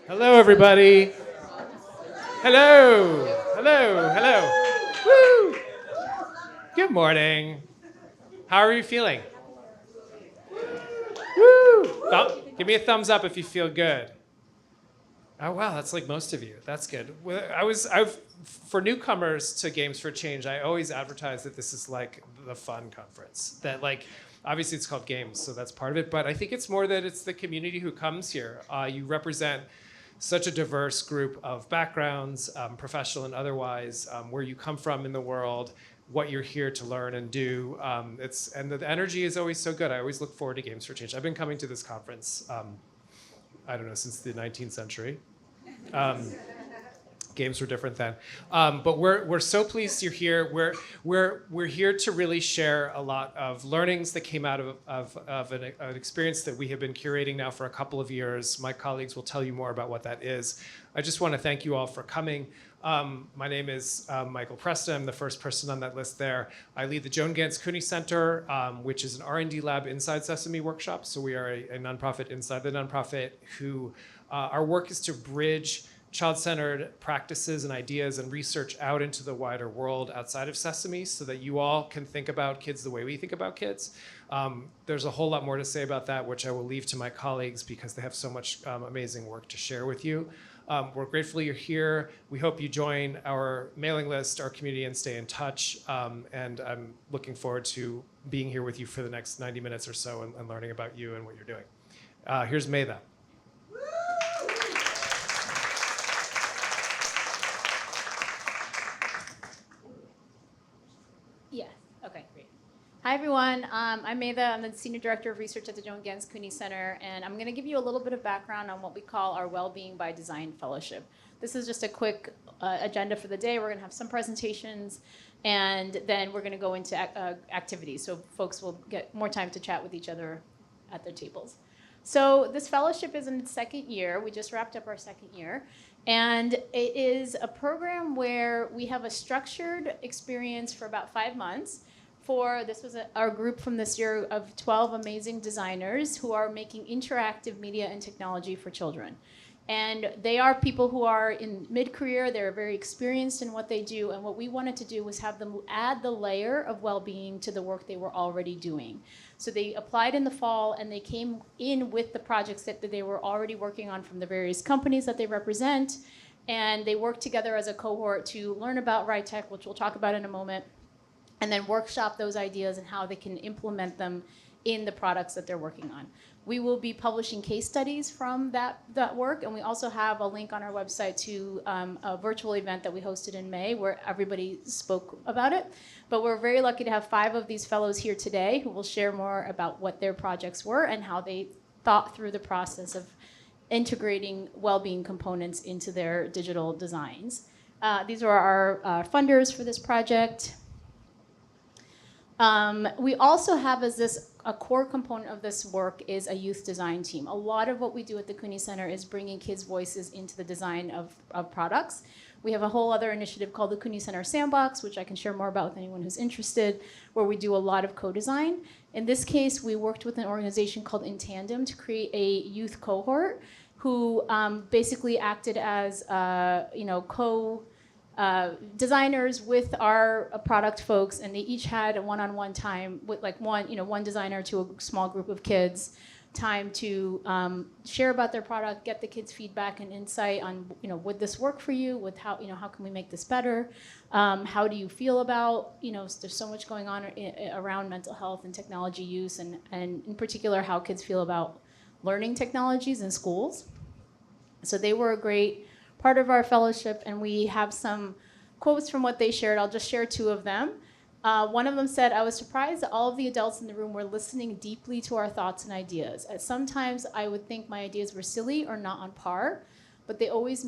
Hello, everybody. Hello. Hello. Hello. Woo. Good morning. How are you feeling? Woo. Give me a thumbs up if you feel good. Oh wow, that's like most of you. That's good. Well, for newcomers to Games for Change, I always advertise that this is like the fun conference. That like, obviously it's called Games, so that's part of it. But I think it's more that it's the community who comes here. You represent such a diverse group of backgrounds, professional and otherwise, where you come from in the world, what you're here to learn and do. And the energy is always so good. I always look forward to Games for Change. I've been coming to this conference. I don't know, since the 19th century. Games were different then, but we're so pleased you're here. We're here to really share a lot of learnings that came out of an experience that we have been curating now for a couple of years. My colleagues will tell you more about what that is. I just want to thank you all for coming. My name is Michael Preston. I'm the first person on that list there. I lead the Joan Ganz Cooney Center, which is an R&D lab inside Sesame Workshop. So we are a nonprofit inside the nonprofit who, our work is to bridge child-centered practices and ideas and research out into the wider world outside of Sesame so that you all can think about kids the way we think about kids. There's a whole lot more to say about that, which I will leave to my colleagues because they have so much amazing work to share with you. We're grateful you're here. We hope you join our mailing list, our community, and stay in touch. And I'm looking forward to being here with you for the next 90 minutes or so and learning about you and what you're doing. Here's Medha. Yes. Okay, great. Hi, everyone. I'm Medha. I'm the Senior Director of Research at the Joan Ganz Cooney Center, and I'm going to give you a little bit of background on what we call our Wellbeing by Design Fellowship. This is just a quick agenda for the day. We're going to have some presentations, and then we're going to go into activities, so folks will get more time to chat with each other at their tables. So this fellowship is in its second year. We just wrapped up our second year. And it is a program where we have a structured experience for about 5 months. This was our group from this year of 12 amazing designers who are making interactive media and technology for children. And they are people who are in mid-career. They're very experienced in what they do. And what we wanted to do was have them add the layer of well-being to the work they were already doing. So they applied in the fall, and they came in with the projects that they were already working on from the various companies that they represent. And they worked together as a cohort to learn about RightTech, which we'll talk about in a moment, and then workshop those ideas and how they can implement them in the products that they're working on. We will be publishing case studies from that work, and we also have a link on our website to a virtual event that we hosted in May where everybody spoke about it. But we're very lucky to have 5 of these fellows here today who will share more about what their projects were and how they thought through the process of integrating well-being components into their digital designs. These are our funders for this project. We also have a core component of this work is a youth design team. A lot of what we do at the Cooney Center is bringing kids' voices into the design of products. We have a whole other initiative called the Cooney Center Sandbox, which I can share more about with anyone who's interested, where we do a lot of co-design. In this case, we worked with an organization called In Tandem to create a youth cohort who basically acted as designers with our product folks, and they each had a one-on-one time with one designer to a small group of kids, time to share about their product, get the kids' feedback and insight on, would this work for you? With how can we make this better? How do you feel about, there's so much going on around mental health and technology use, and in particular how kids feel about learning technologies in schools. So they were a great part of our fellowship, and we have some quotes from what they shared. I'll just share 2 of them. One of them said, "I was surprised that all of the adults in the room were listening deeply to our thoughts and ideas. Sometimes I would think my ideas were silly or not on par, but they always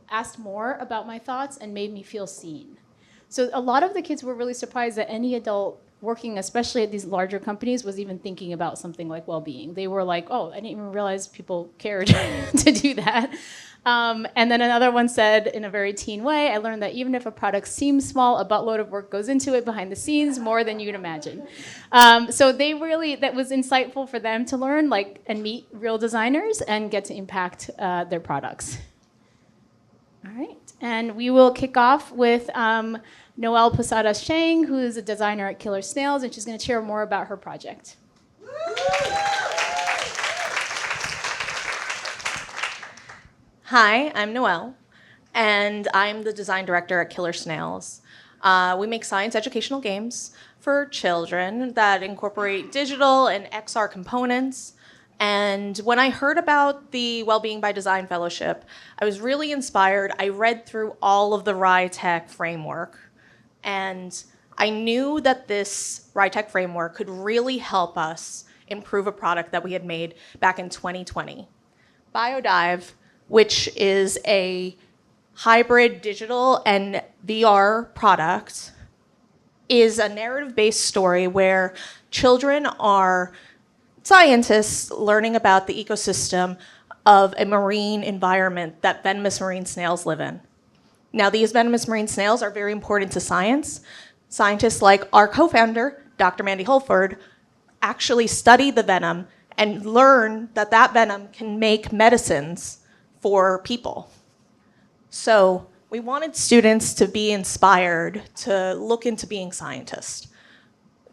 asked more about my thoughts and made me feel seen." So a lot of the kids were really surprised that any adult working, especially at these larger companies, was even thinking about something like well-being. They were like, "Oh, I didn't even realize people cared to do that." And then another one said, in a very teen way, I learned that even if a product seems small, a buttload of work goes into it behind the scenes, more than you'd imagine. So they really, that was insightful for them to learn, like, and meet real designers and get to impact their products. All right, and we will kick off with Noelle Posadas Shang, who is a designer at Killer Snails, and she's going to share more about her project. Hi, I'm Noelle, and I'm the design director at Killer Snails. We make science educational games for children that incorporate digital and XR components. And when I heard about the Wellbeing by Design Fellowship, I was really inspired. I read through all of the RITEC framework, and I knew that this RITEC framework could really help us improve a product that we had made back in 2020. BioDive, which is a hybrid digital and VR product, is a narrative-based story where children are scientists learning about the ecosystem of a marine environment that venomous marine snails live in. Now, these venomous marine snails are very important to science. Scientists like our co-founder, Dr. Mandy Holford, actually study the venom and learn that that venom can make medicines for people. So we wanted students to be inspired to look into being scientists.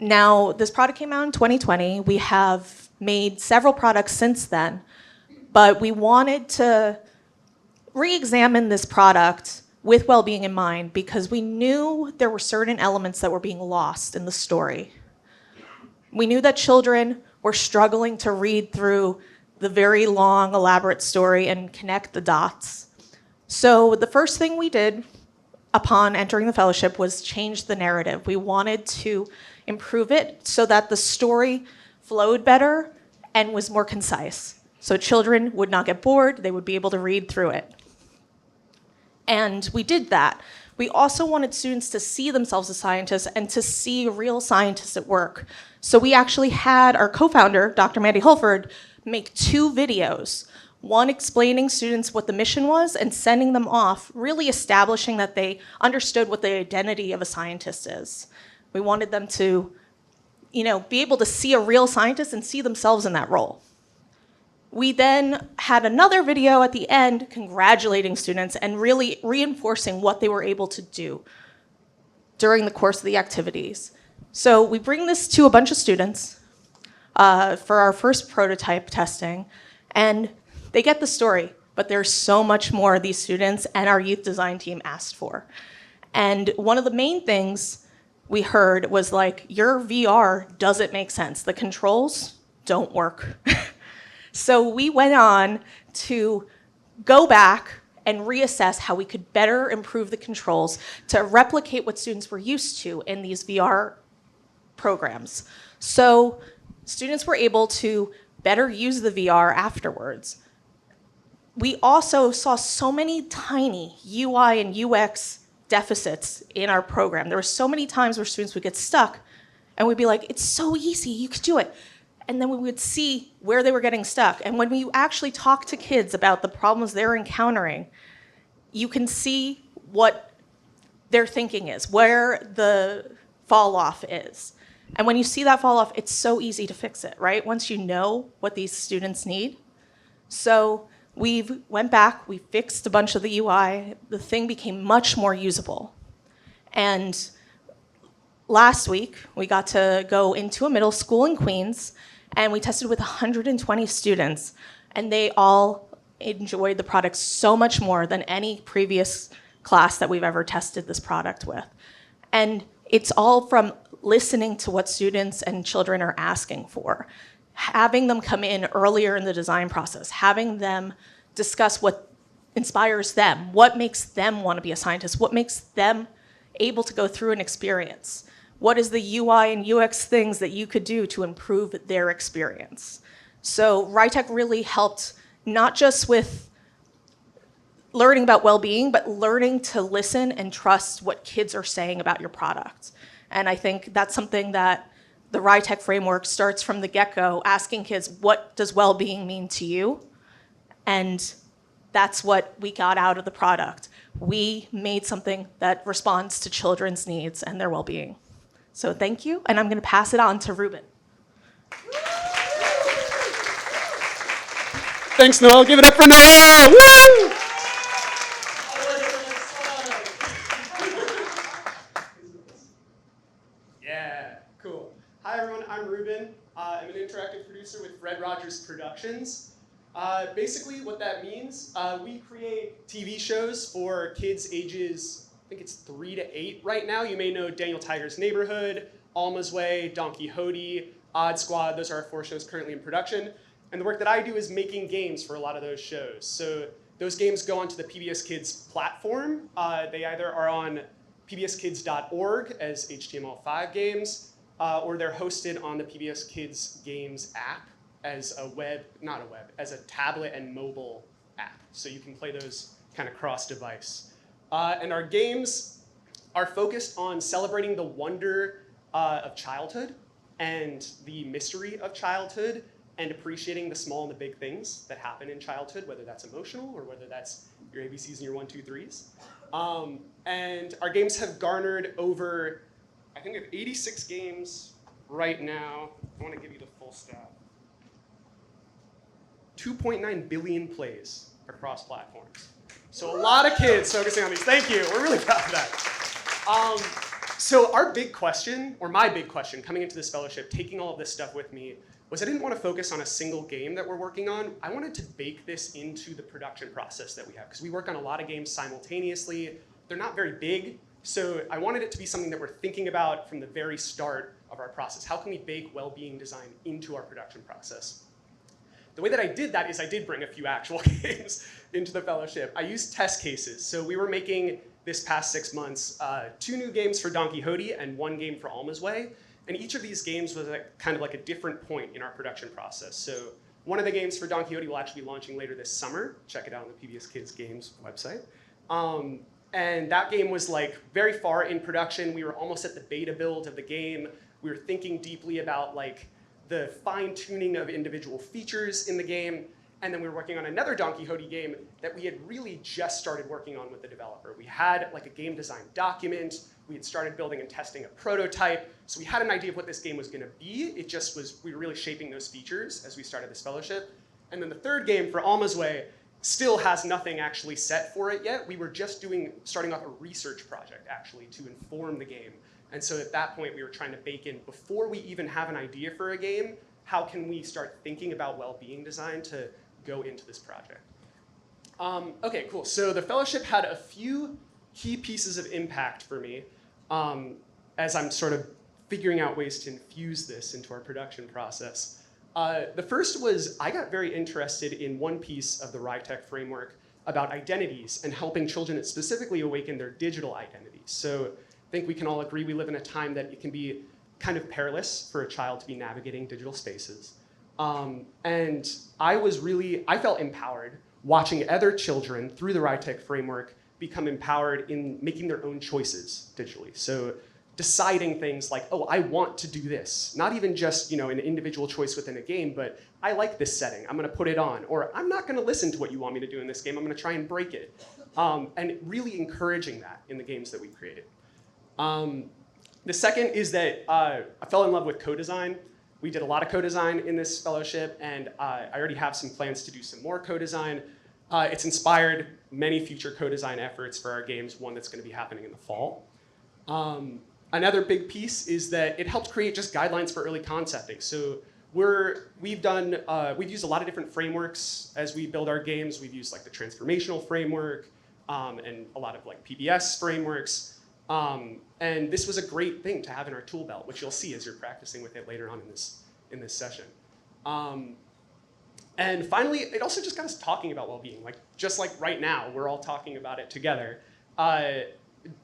Now, this product came out in 2020. We have made several products since then, but we wanted to re-examine this product with well-being in mind because we knew there were certain elements that were being lost in the story. We knew that children were struggling to read through the very long, elaborate story and connect the dots. So the first thing we did upon entering the fellowship was change the narrative. We wanted to improve it so that the story flowed better and was more concise. So children would not get bored, they would be able to read through it. And we did that. We also wanted students to see themselves as scientists and to see real scientists at work. So we actually had our co-founder, Dr. Mandy Holford, make 2 videos, one explaining students what the mission was and sending them off, really establishing that they understood what the identity of a scientist is. We wanted them to, be able to see a real scientist and see themselves in that role. We then had another video at the end congratulating students and really reinforcing what they were able to do during the course of the activities. So we bring this to a bunch of students for our first prototype testing, and they get the story, but there's so much more these students and our youth design team asked for. And one of the main things we heard was like, your VR doesn't make sense. The controls don't work. So we went on to go back and reassess how we could better improve the controls to replicate what students were used to in these VR programs. So students were able to better use the VR afterwards. We also saw so many tiny UI and UX deficits in our program. There were so many times where students would get stuck and we'd be like, it's so easy, you could do it. And then we would see where they were getting stuck. And when we actually talk to kids about the problems they're encountering, you can see what their thinking is, where the fall off is. And when you see that fall off, it's so easy to fix it, right? Once you know what these students need. So we went back, we fixed a bunch of the UI, the thing became much more usable. And last week, we got to go into a middle school in Queens, and we tested with 120 students, and they all enjoyed the product so much more than any previous class that we've ever tested this product with. And it's all from listening to what students and children are asking for, having them come in earlier in the design process, having them discuss what inspires them, what makes them want to be a scientist, what makes them able to go through an experience. What is the UI and UX things that you could do to improve their experience? So RITEC really helped not just with learning about well-being, but learning to listen and trust what kids are saying about your product. And I think that's something that the RITEC framework starts from the get-go, asking kids, what does well-being mean to you? And That's what we got out of the product. We made something that responds to children's needs and their well-being. So thank you, and I'm going to pass it on to Rubin. Thanks, Noelle. Give it up for Noelle. Woo! Yeah, cool. Hi, everyone. I'm Rubin. I'm an interactive producer with Fred Rogers Productions. Basically, what that means, we create TV shows for kids ages, I think it's 3 to 8 right now. You may know Daniel Tiger's Neighborhood, Alma's Way, Don Quixote, Odd Squad. Those are our 4 shows currently in production. And the work that I do is making games for a lot of those shows. So those games go onto the PBS Kids platform. They either are on pbskids.org as HTML5 games, or they're hosted on the PBS Kids Games app as as a tablet and mobile app. So you can play those kind of cross-device. And our games are focused on celebrating the wonder of childhood and the mystery of childhood, and appreciating the small and the big things that happen in childhood, whether that's emotional or whether that's your ABCs and your 1, 2, 3s. And our games have garnered over, I think we have 86 games right now. I want to give you the full stat. 2.9 billion plays across platforms. So a lot of kids focusing on these. Thank you. We're really proud of that. So our big question, or my big question coming into this fellowship, taking all of this stuff with me, was I didn't want to focus on a single game that we're working on. I wanted to bake this into the production process that we have, because we work on a lot of games simultaneously. They're not very big, so I wanted it to be something that we're thinking about from the very start of our process. How can we bake well-being design into our production process? The way that I did that is I did bring a few actual games into the fellowship. I used test cases. So we were making, this past 6 months, 2 new games for Don Quixote and 1 game for Alma's Way. And each of these games was kind of like a different point in our production process. So one of the games for Don Quixote will actually be launching later this summer. Check it out on the PBS Kids Games website. And that game was like very far in production. We were almost at the beta build of the game. We were thinking deeply about like the fine-tuning of individual features in the game. And then we were working on another Don Quixote game that we had really just started working on with the developer. We had like a game design document. We had started building and testing a prototype. So we had an idea of what this game was going to be. It just was, we were really shaping those features as we started this fellowship. And then the third game for Alma's Way still has nothing actually set for it yet. We were just starting off a research project actually to inform the game. And so at that point we were trying to bake in, before we even have an idea for a game, how can we start thinking about well-being design to go into this project? Okay, cool. So the fellowship had a few key pieces of impact for me as I'm sort of figuring out ways to infuse this into our production process. The first was I got very interested in one piece of the RITEC framework about identities and helping children specifically awaken their digital identities. So I think we can all agree we live in a time that it can be kind of perilous for a child to be navigating digital spaces. And I felt empowered watching other children through the RITEC framework become empowered in making their own choices digitally. So deciding things like, oh, I want to do this. Not even just, an individual choice within a game, but I like this setting, I'm gonna put it on. Or I'm not gonna listen to what you want me to do in this game, I'm gonna try and break it. And really encouraging that in the games that we created. The second is that I fell in love with co-design. We did a lot of co-design in this fellowship, and I already have some plans to do some more co-design. It's inspired many future co-design efforts for our games, one that's going to be happening in the fall. Another big piece is that it helped create just guidelines for early concepting. So we've used a lot of different frameworks as we build our games. We've used like the transformational framework and a lot of like PBS frameworks. And this was a great thing to have in our tool belt, which you'll see as you're practicing with it later on in this session. And finally, it also just got us talking about well-being. Just like right now, we're all talking about it together.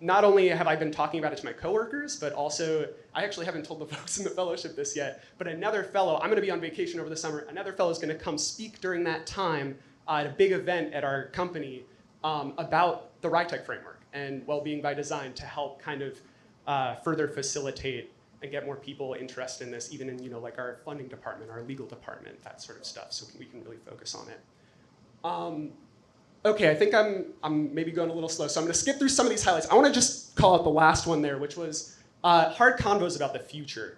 Not only have I been talking about it to my coworkers, but also, I actually haven't told the folks in the fellowship this yet, but another fellow, I'm gonna be on vacation over the summer, another fellow is gonna come speak during that time at a big event at our company about the RITEC framework and well-being by design to help kind of further facilitate and get more people interested in this, even in like our funding department, our legal department, that sort of stuff, so we can really focus on it. Okay, I think I'm maybe going a little slow, so I'm going to skip through some of these highlights. I want to just call out the last one there, which was hard convos about the future.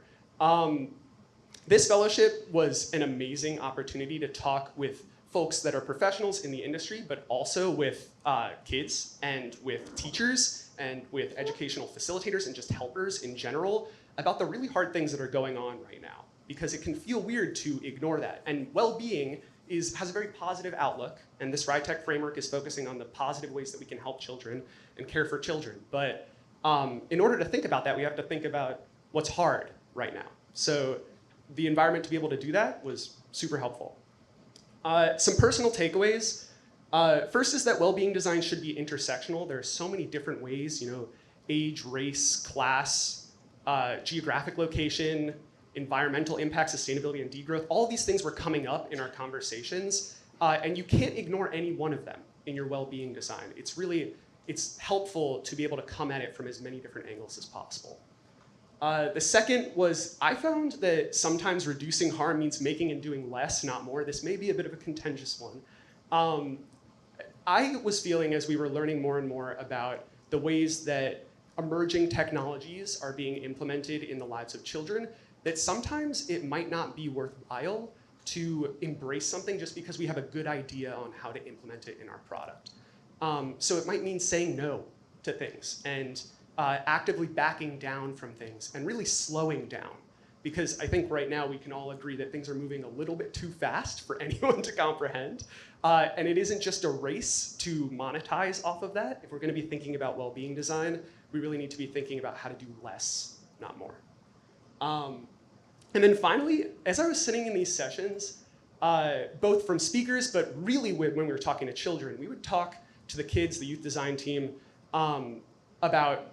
This fellowship was an amazing opportunity to talk with folks that are professionals in the industry, but also with kids and with teachers and with educational facilitators and just helpers in general about the really hard things that are going on right now, because it can feel weird to ignore that. And well-being has a very positive outlook, and this RITEC framework is focusing on the positive ways that we can help children and care for children. But in order to think about that, we have to think about what's hard right now. So the environment to be able to do that was super helpful. Some personal takeaways. First is that well-being design should be intersectional. There are so many different ways, age, race, class, geographic location, environmental impact, sustainability, and degrowth. All of these things were coming up in our conversations, and you can't ignore any one of them in your well-being design. It's helpful to be able to come at it from as many different angles as possible. The second was, I found that sometimes reducing harm means making and doing less, not more. This may be a bit of a contentious one. I was feeling, as we were learning more and more about the ways that emerging technologies are being implemented in the lives of children, that sometimes it might not be worthwhile to embrace something just because we have a good idea on how to implement it in our product. So it might mean saying no to things and actively backing down from things and really slowing down. Because I think right now we can all agree that things are moving a little bit too fast for anyone to comprehend. And it isn't just a race to monetize off of that. If we're going to be thinking about well-being design, we really need to be thinking about how to do less, not more. And then finally, as I was sitting in these sessions, both from speakers, but really when we were talking to children, we would talk to the kids, the youth design team, about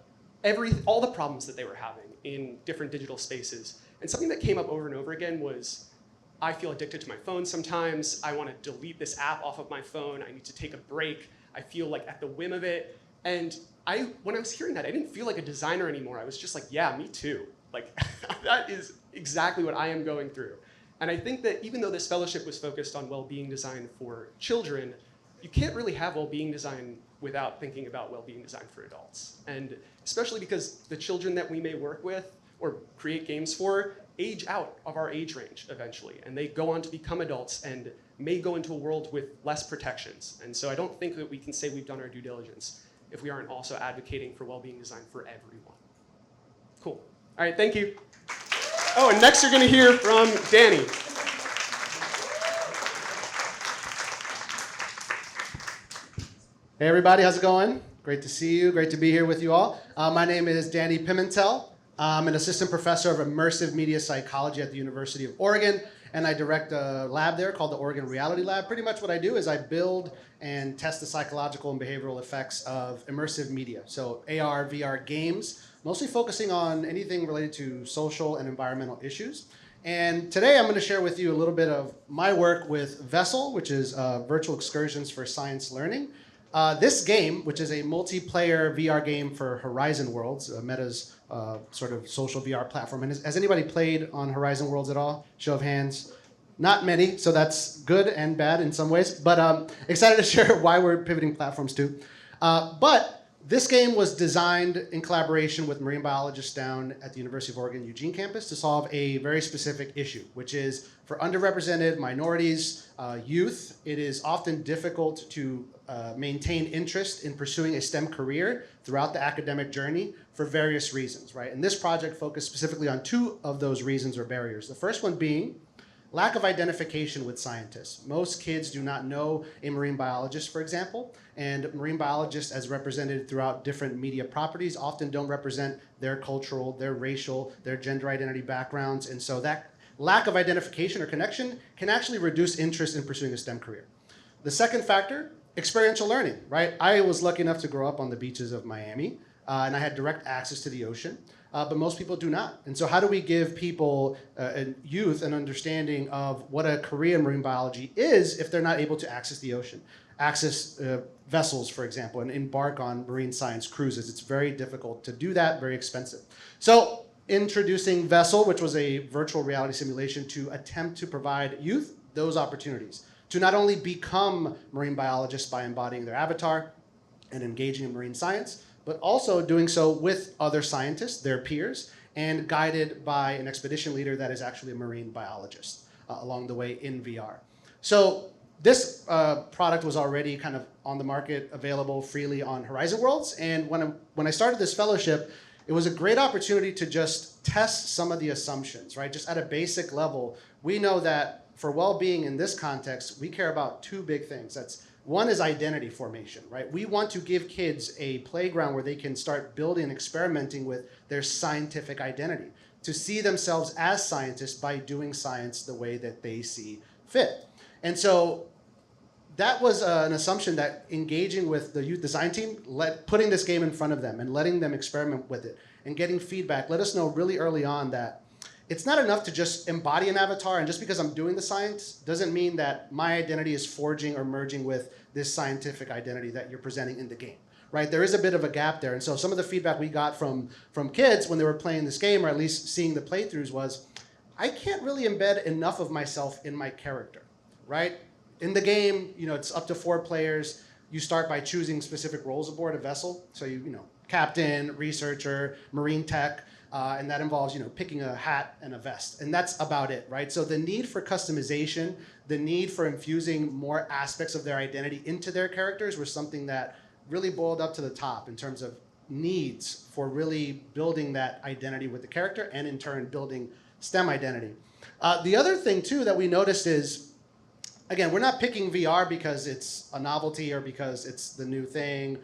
all the problems that they were having in different digital spaces. And something that came up over and over again was, I feel addicted to my phone sometimes. I want to delete this app off of my phone. I need to take a break. I feel like at the whim of it. And when I was hearing that, I didn't feel like a designer anymore. I was just like, yeah, me too. Like, that is exactly what I am going through. And I think that even though this fellowship was focused on well-being design for children, you can't really have well-being design without thinking about well-being design for adults. And especially because the children that we may work with or create games for age out of our age range eventually. And they go on to become adults and may go into a world with less protections. And so I don't think that we can say we've done our due diligence if we aren't also advocating for well-being design for everyone. Cool. All right, thank you. Oh, and next you're going to hear from Danny. Hey everybody, how's it going? Great to see you, great to be here with you all. My name is Danny Pimentel. I'm an assistant professor of immersive media psychology at the University of Oregon, and I direct a lab there called the Oregon Reality Lab. Pretty much what I do is I build and test the psychological and behavioral effects of immersive media. So AR, VR games, mostly focusing on anything related to social and environmental issues. And today I'm going to share with you a little bit of my work with Vessel, which is virtual excursions for science learning. This game, which is a multiplayer VR game for Horizon Worlds, Meta's sort of social VR platform. And has anybody played on Horizon Worlds at all? Show of hands. Not many, so that's good and bad in some ways. But excited to share why we're pivoting platforms too. But this game was designed in collaboration with marine biologists down at the University of Oregon Eugene campus to solve a very specific issue, which is for underrepresented minorities, youth, it is often difficult to maintain interest in pursuing a STEM career throughout the academic journey for various reasons, right? And this project focused specifically on two of those reasons or barriers. The first one being lack of identification with scientists. Most kids do not know a marine biologist, for example, and marine biologists as represented throughout different media properties often don't represent their cultural, their racial, their gender identity backgrounds, and so that lack of identification or connection can actually reduce interest in pursuing a STEM career. The second factor, experiential learning, right? I was lucky enough to grow up on the beaches of Miami, and I had direct access to the ocean. But most people do not. And so how do we give people and youth an understanding of what a career in marine biology is if they're not able to access the ocean? Access vessels, for example, and embark on marine science cruises. It's very difficult to do that, very expensive. So introducing Vessel, which was a virtual reality simulation to attempt to provide youth those opportunities to not only become marine biologists by embodying their avatar and engaging in marine science, but also doing so with other scientists, their peers, and guided by an expedition leader that is actually a marine biologist along the way in VR. So this product was already kind of on the market, available freely on Horizon Worlds. And when I started this fellowship, it was a great opportunity to just test some of the assumptions, right? Just at a basic level, we know that for well-being in this context, we care about two big things. One is identity formation, right? We want to give kids a playground where they can start building and experimenting with their scientific identity, to see themselves as scientists by doing science the way that they see fit. And so that was an assumption that engaging with the youth design team, putting this game in front of them and letting them experiment with it and getting feedback, let us know really early on that it's not enough to just embody an avatar, and just because I'm doing the science doesn't mean that my identity is forging or merging with this scientific identity that you're presenting in the game, right? There is a bit of a gap there. And so some of the feedback we got from kids when they were playing this game, or at least seeing the playthroughs, was, I can't really embed enough of myself in my character, right? In the game, it's up to 4 players. You start by choosing specific roles aboard a vessel. So captain, researcher, marine tech, and that involves picking a hat and a vest, and that's about it, right? So the need for customization, the need for infusing more aspects of their identity into their characters was something that really boiled up to the top in terms of needs for really building that identity with the character, and in turn building STEM identity. The other thing too that we noticed is, again, we're not picking VR because it's a novelty or because it's the new thing.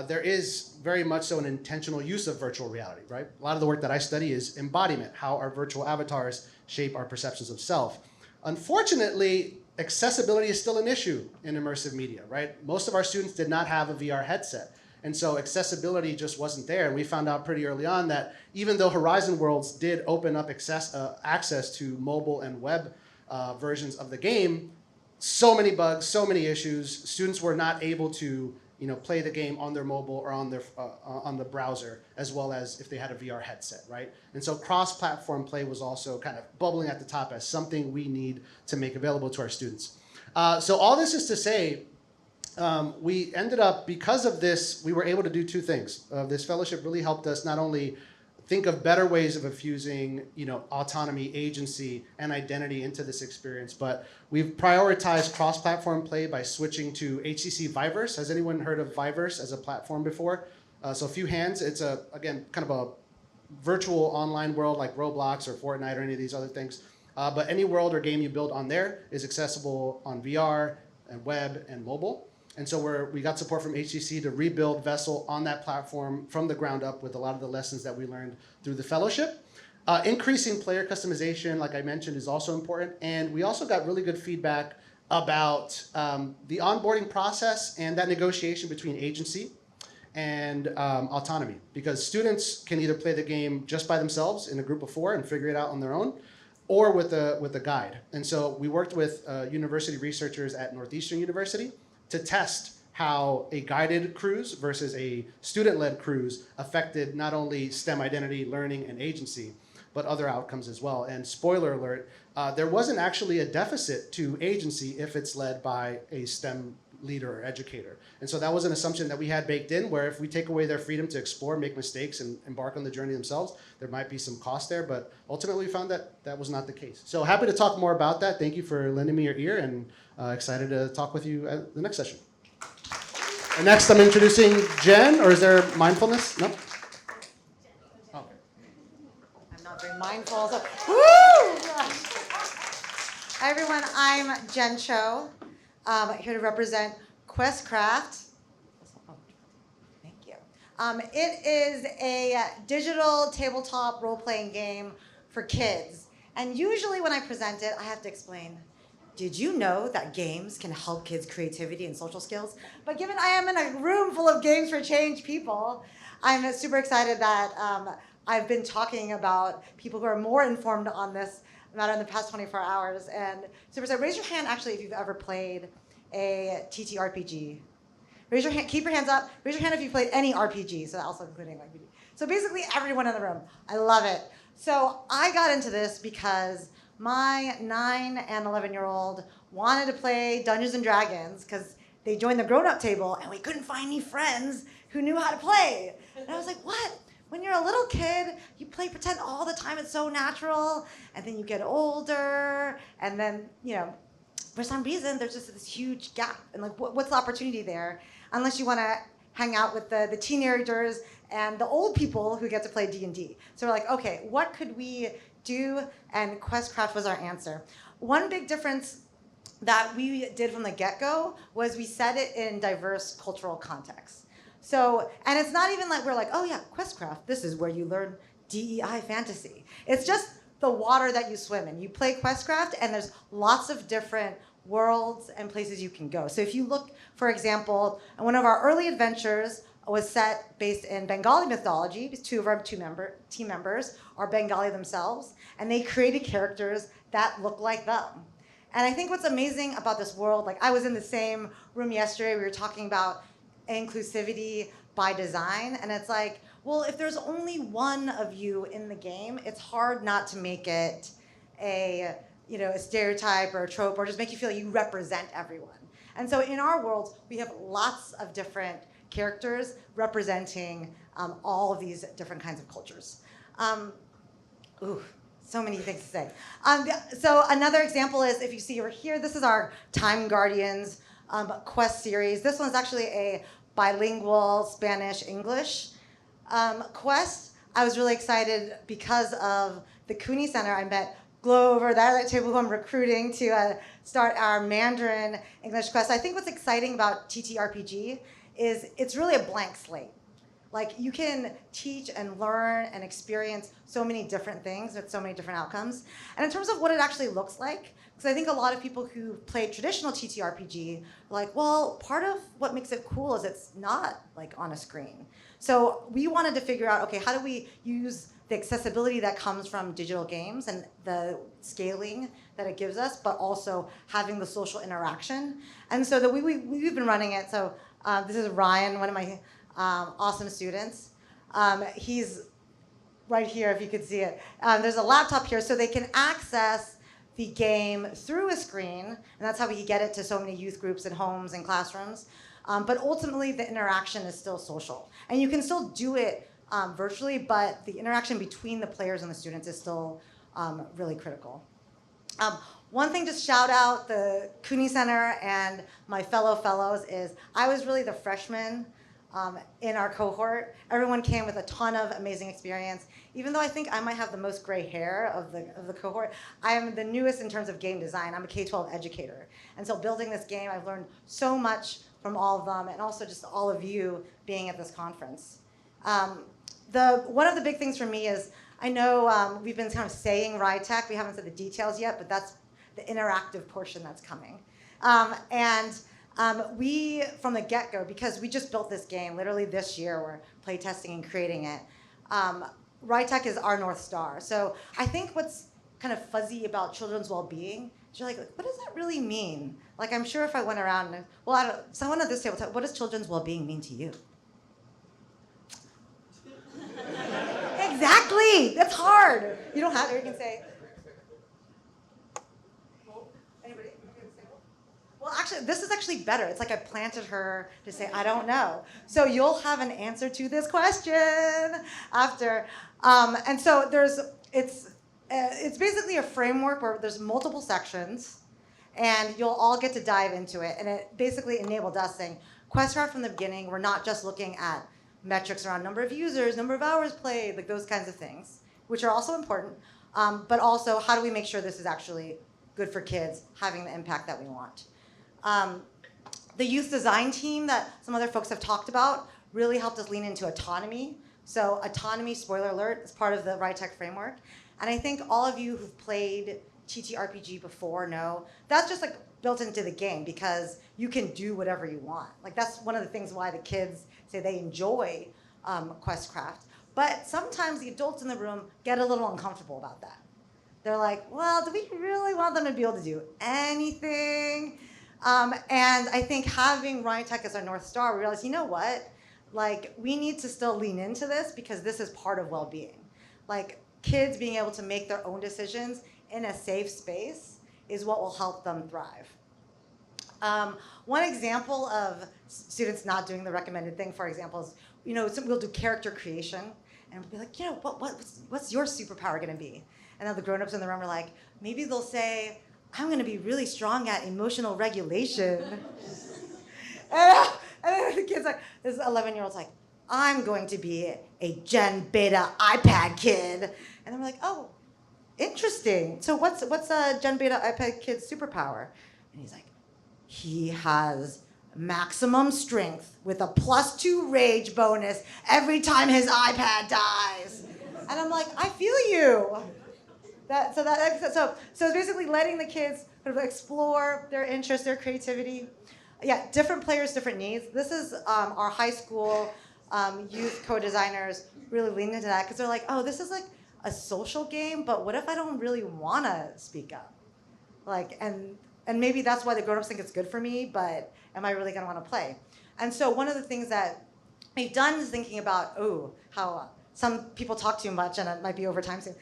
There is very much so an intentional use of virtual reality, right? A lot of the work that I study is embodiment, how our virtual avatars shape our perceptions of self. Unfortunately, accessibility is still an issue in immersive media, right? Most of our students did not have a VR headset. And so accessibility just wasn't there. And we found out pretty early on that even though Horizon Worlds did open up access to mobile and web versions of the game, so many bugs, so many issues. Students were not able to play the game on their mobile or on the browser, as well as if they had a VR headset, right? And so cross-platform play was also kind of bubbling at the top as something we need to make available to our students. So all this is to say, we ended up, because of this, we were able to do 2 things. This fellowship really helped us not only think of better ways of infusing, autonomy, agency, and identity into this experience, but we've prioritized cross-platform play by switching to HTC Viverse. Has anyone heard of Viverse as a platform before? So a few hands. It's again, kind of a virtual online world like Roblox or Fortnite or any of these other things. But any world or game you build on there is accessible on VR and web and mobile. And so we got support from HTC to rebuild Vessel on that platform from the ground up with a lot of the lessons that we learned through the fellowship. Increasing player customization, like I mentioned, is also important. And we also got really good feedback about the onboarding process and that negotiation between agency and autonomy. Because students can either play the game just by themselves in a group of 4 and figure it out on their own, or with a guide. And so we worked with university researchers at Northeastern University to test how a guided cruise versus a student-led cruise affected not only STEM identity, learning, and agency, but other outcomes as well. And spoiler alert, there wasn't actually a deficit to agency if it's led by a STEM leader or educator. And so that was an assumption that we had baked in, where if we take away their freedom to explore, make mistakes, and embark on the journey themselves, there might be some cost there, but ultimately we found that that was not the case. So happy to talk more about that. Thank you for lending me your ear, and excited to talk with you at the next session. And next I'm introducing Jen, or is there mindfulness? No? I'm not very mindful. So, woo! Hi everyone, I'm Jen Chiou, here to represent Questcraft. Oh, thank you. It is a digital tabletop role-playing game for kids. And usually when I present it, I have to explain, did you know that games can help kids' creativity and social skills? But given I am in a room full of Games for Change people, I'm super excited that I've been talking about people who are more informed on this matter in the past 24 hours. And super excited. Raise your hand, actually, if you've ever played a TTRPG. Raise your hand, keep your hands up. Raise your hand if you've played any RPG, so also including RPG. So basically everyone in the room. I love it. So I got into this because my 9 and 11-year-old wanted to play Dungeons and Dragons because they joined the grown-up table and we couldn't find any friends who knew how to play. And I was like, what? When you're a little kid, you play pretend all the time. It's so natural. And then you get older, and then, for some reason, there's just this huge gap. And like, what's the opportunity there? Unless you want to hang out with the teenagers and the old people who get to play D&D. So we're like, okay, what could we do? And Questcraft was our answer. One big difference that we did from the get-go was we set it in diverse cultural contexts. So, and it's not even like we're like, oh yeah, Questcraft, this is where you learn DEI fantasy. It's just the water that you swim in. You play Questcraft, and there's lots of different worlds and places you can go. So if you look, for example, one of our early adventures was based in Bengali mythology. 2 of our team members are Bengali themselves, and they created characters that look like them. And I think what's amazing about this world, like I was in the same room yesterday, we were talking about inclusivity by design, and it's like, well, if there's only one of you in the game, it's hard not to make it a stereotype or a trope, or just make you feel like you represent everyone. And so in our world, we have lots of different characters representing all of these different kinds of cultures. So many things to say. So another example is, if you see over here, this is our Time Guardians Quest series. This one's actually a bilingual Spanish-English quest. I was really excited because of the Cooney Center. I met Glow over there at the table who I'm recruiting to start our Mandarin English quest. I think what's exciting about TTRPG is it's really a blank slate. Like, you can teach and learn and experience so many different things with so many different outcomes. And in terms of what it actually looks like, because I think a lot of people who play traditional TTRPG are like, well, part of what makes it cool is it's not like on a screen. So we wanted to figure out, okay, how do we use the accessibility that comes from digital games and the scaling that it gives us, but also having the social interaction. And so we've been running it. So this is Ryan, one of my awesome students. He's right here, if you could see it. There's a laptop here, so they can access the game through a screen, and that's how we get it to so many youth groups and homes and classrooms. But ultimately, the interaction is still social. And you can still do it virtually, but the interaction between the players and the students is still really critical. One thing to shout out the Cooney Center and my fellows is I was really the freshman in our cohort. Everyone came with a ton of amazing experience. Even though I think I might have the most gray hair of the cohort, I am the newest in terms of game design. I'm a K-12 educator. And so building this game, I've learned so much from all of them, and also just all of you being at this conference. One of the big things for me is, I know we've been kind of saying RITEC, we haven't said the details yet, but that's the interactive portion that's coming. We, from the get-go, because we just built this game, literally this year, we're playtesting and creating it, RITEC is our North Star. So I think what's kind of fuzzy about children's well-being is you're like, what does that really mean? Like, I'm sure if I went around and, well, I don't know, someone at this table, what does children's well-being mean to you? Exactly, that's hard. You don't have to, you can say. Anybody? Well, actually, this is actually better. It's like I planted her to say, I don't know. So you'll have an answer to this question after. And so it's basically a framework where there's multiple sections, and you'll all get to dive into it. And it basically enabled us saying, Questcraft from the beginning, we're not just looking at metrics around number of users, number of hours played, like those kinds of things, which are also important, but also how do we make sure this is actually good for kids, having the impact that we want. The youth design team that some other folks have talked about really helped us lean into autonomy. So autonomy, spoiler alert, is part of the RITEC framework. And I think all of you who've played TTRPG before know that's just like built into the game because you can do whatever you want. Like that's one of the things why the kids say they enjoy Questcraft. But sometimes the adults in the room get a little uncomfortable about that. They're like, well, do we really want them to be able to do anything? And I think having RITEC as our North Star, we realized, you know what? Like, we need to still lean into this because this is part of well-being. Like, kids being able to make their own decisions in a safe space is what will help them thrive. One example of students not doing the recommended thing, for example, is, we'll do character creation, and we'll be like, what's your superpower gonna be? And then the grown-ups in the room are like, maybe they'll say, I'm gonna be really strong at emotional regulation. and then the kid's like, this 11-year-old's like, I'm going to be a Gen Beta iPad kid. And then we're like, oh, interesting. So what's a Gen Beta iPad kid's superpower? And he's like, he has maximum strength with a +2 rage bonus every time his iPad dies. And I'm like, I feel you. So it's basically letting the kids sort of explore their interests, their creativity. Yeah, different players, different needs. This is our high school youth co-designers really leaning into that, because they're like, oh, this is like a social game, but what if I don't really want to speak up? And maybe that's why the grown-ups think it's good for me, but am I really going to want to play? And so one of the things that we've done is thinking about, how some people talk too much, and it might be over time soon.